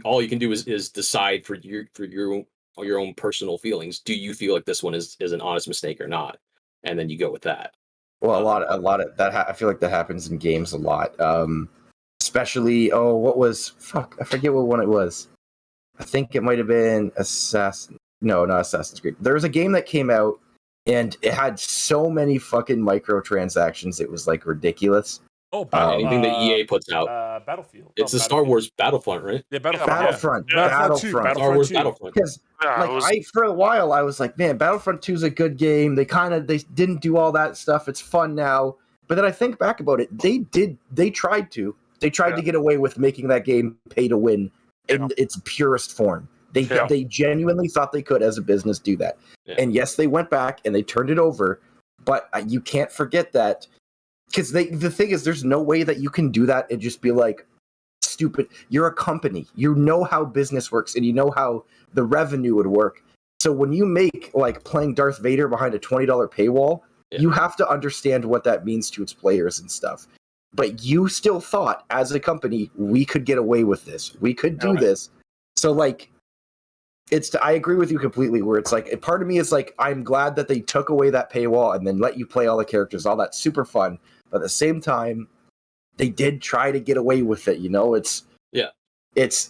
All you can do is decide for your own personal feelings. Do you feel like this one is an honest mistake or not? And then you go with that. Well, a lot of that. I feel like that happens in games a lot. Especially, I forget what one it was. I think it might have been not Assassin's Creed. There was a game that came out, and it had so many fucking microtransactions, it was like ridiculous. Anything that EA puts out. Battlefield. It's the Star Wars Battlefront, right? Yeah, Battlefront. Battlefront. Star Wars Battlefront. Because for a while I was like, man, Battlefront 2 is a good game. They didn't do all that stuff. It's fun now. But then I think back about it, they tried to get away with making that game pay to win in its purest form. They genuinely thought they could, as a business, do that. Yeah. And yes, they went back and they turned it over, but you can't forget that, because the thing is, there's no way that you can do that and just be like, stupid. You're a company. You know how business works, and you know how the revenue would work. So when you make like playing Darth Vader behind a $20 paywall, you have to understand what that means to its players and stuff. But you still thought, as a company, we could get away with this. We could do this. So like, I agree with you completely, where it's like, part of me is like, I'm glad that they took away that paywall and then let you play all the characters, all that super fun. But at the same time, they did try to get away with it. And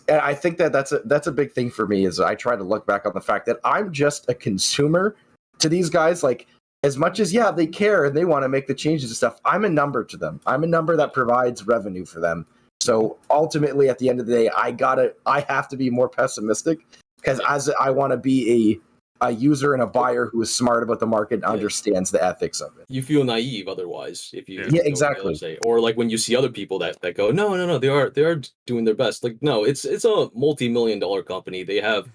I think that's a big thing for me, is I try to look back on the fact that I'm just a consumer to these guys. Like, as much as they care and they want to make the changes and stuff, I'm a number to them. I'm a number that provides revenue for them. So ultimately, at the end of the day, I have to be more pessimistic, because as I want to be a user and a buyer who is smart about the market and understands the ethics of it. You feel naive otherwise if you exactly. Or like when you see other people that go, no, they are doing their best. Like, no, it's a multi-million-dollar company. They have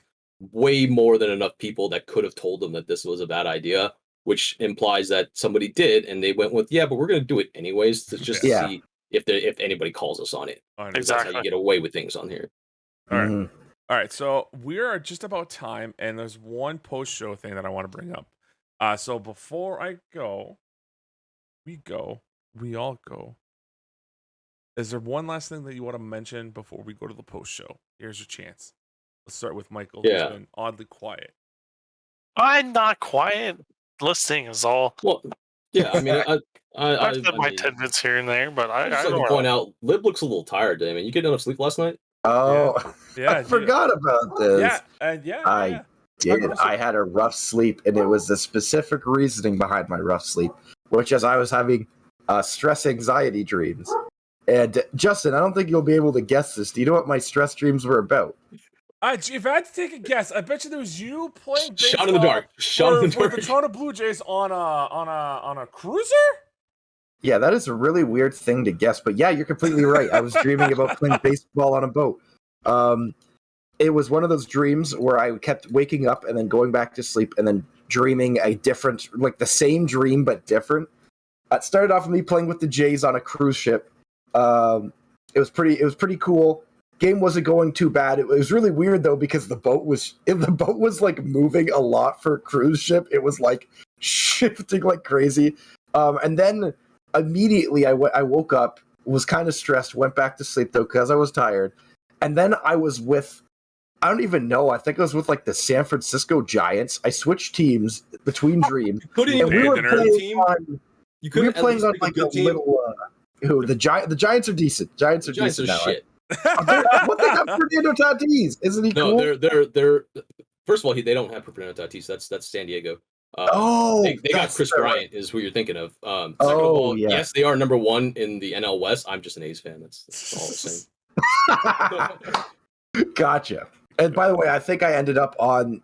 way more than enough people that could have told them that this was a bad idea, which implies that somebody did, and they went with, but we're going to do it anyways to just see if anybody calls us on it. Exactly. That's how you get away with things on here. All right. Mm-hmm. All right, so we are just about time, and there's one post-show thing that I want to bring up. So before I go, we all go. Is there one last thing that you want to mention before we go to the post-show? Here's your chance. Let's start with Michael, who's been oddly quiet. I'm not quiet. Listening is all. Well, yeah, I mean, I said my 10 minutes here and there, but I just want to point out, Lib looks a little tired today. I mean, you get enough sleep last night? Oh, Yeah, I forgot about this. Yeah, and I did. I had a rough sleep, and it was the specific reasoning behind my rough sleep, which is I was having stress anxiety dreams. And Justin, I don't think you'll be able to guess this. Do you know what my stress dreams were about? If I had to take a guess, I bet you there was you playing baseball Shot in the dark. Shot in the dark. for the Toronto Blue Jays on a cruiser. Yeah, that is a really weird thing to guess, but yeah, you're completely right. I was dreaming about playing baseball on a boat. It was one of those dreams where I kept waking up and then going back to sleep and then dreaming a different, like the same dream but different. It started off with me playing with the Jays on a cruise ship. It was pretty cool. Game wasn't going too bad. It was really weird though because the boat was like moving a lot for a cruise ship. It was like shifting like crazy. And then immediately I woke up, was kind of stressed, went back to sleep though because I was tired. And then I was with, I don't even know, I think I was with like the San Francisco Giants. I switched teams between dreams. Couldn't and we were playing on like a little the Giants are decent. Giants are decent now. Shit. What they got Fernando Tatis? Isn't he cool? No, they're first of all, they don't have Fernando Tatis. That's San Diego. They got Chris Bryant, is who you're thinking of. Second of all, yes, they are number one in the NL West. I'm just an A's fan. That's all I'm saying. Gotcha. And by the way, I think I ended up on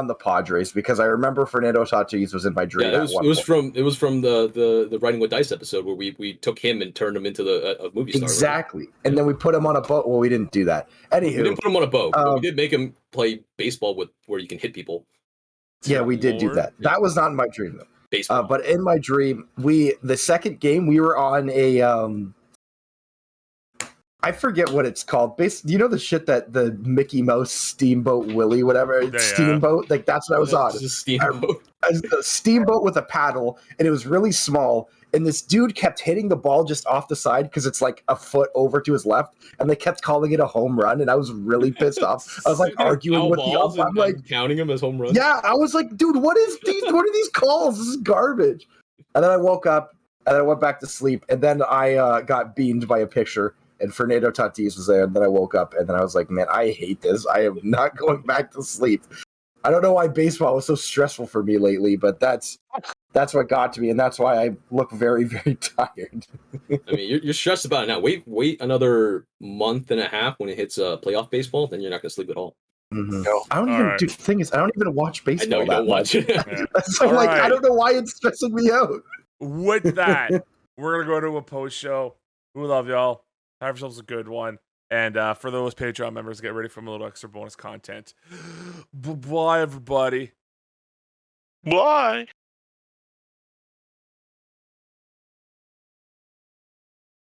the Padres because I remember Fernando Tatis was in my dream. Yeah, it was from the Writing with Dice episode where we took him and turned him into a movie star. Exactly. Right? And then we put him on a boat. Well, we didn't do that. Anywho, we didn't put him on a boat. But we did make him play baseball where you can hit people. Yeah, we did do that. That was not in my dream though. Baseball. But in my dream, the second game we were on a I forget what it's called. You know the shit that the Mickey Mouse Steamboat Willie, whatever, Steamboat? Like, that's what I was on. A steamboat. A steamboat with a paddle, and it was really small. And this dude kept hitting the ball just off the side because it's like a foot over to his left, and they kept calling it a home run, and I was really pissed off. I was like arguing with the ump. I'm like counting them as home runs. Yeah, I was like, dude, what are these calls? This is garbage. And then I woke up, and then I went back to sleep, and then I got beamed by a picture. And Fernando Tatis was there, and then I woke up, and then I was like, man, I hate this. I am not going back to sleep. I don't know why baseball was so stressful for me lately, but that's what got to me, and that's why I look very, very tired. I mean, you're stressed about it now. Wait another month and a half when it hits playoff baseball, then you're not going to sleep at all. Mm-hmm. No. I don't even do. The thing is, I don't even watch baseball that much. Yeah. So I don't know why it's stressing me out. With that, we're gonna go to a post show. We love y'all. Have yourselves a good one. And for those Patreon members, get ready for a little extra bonus content. Bye, everybody. Bye.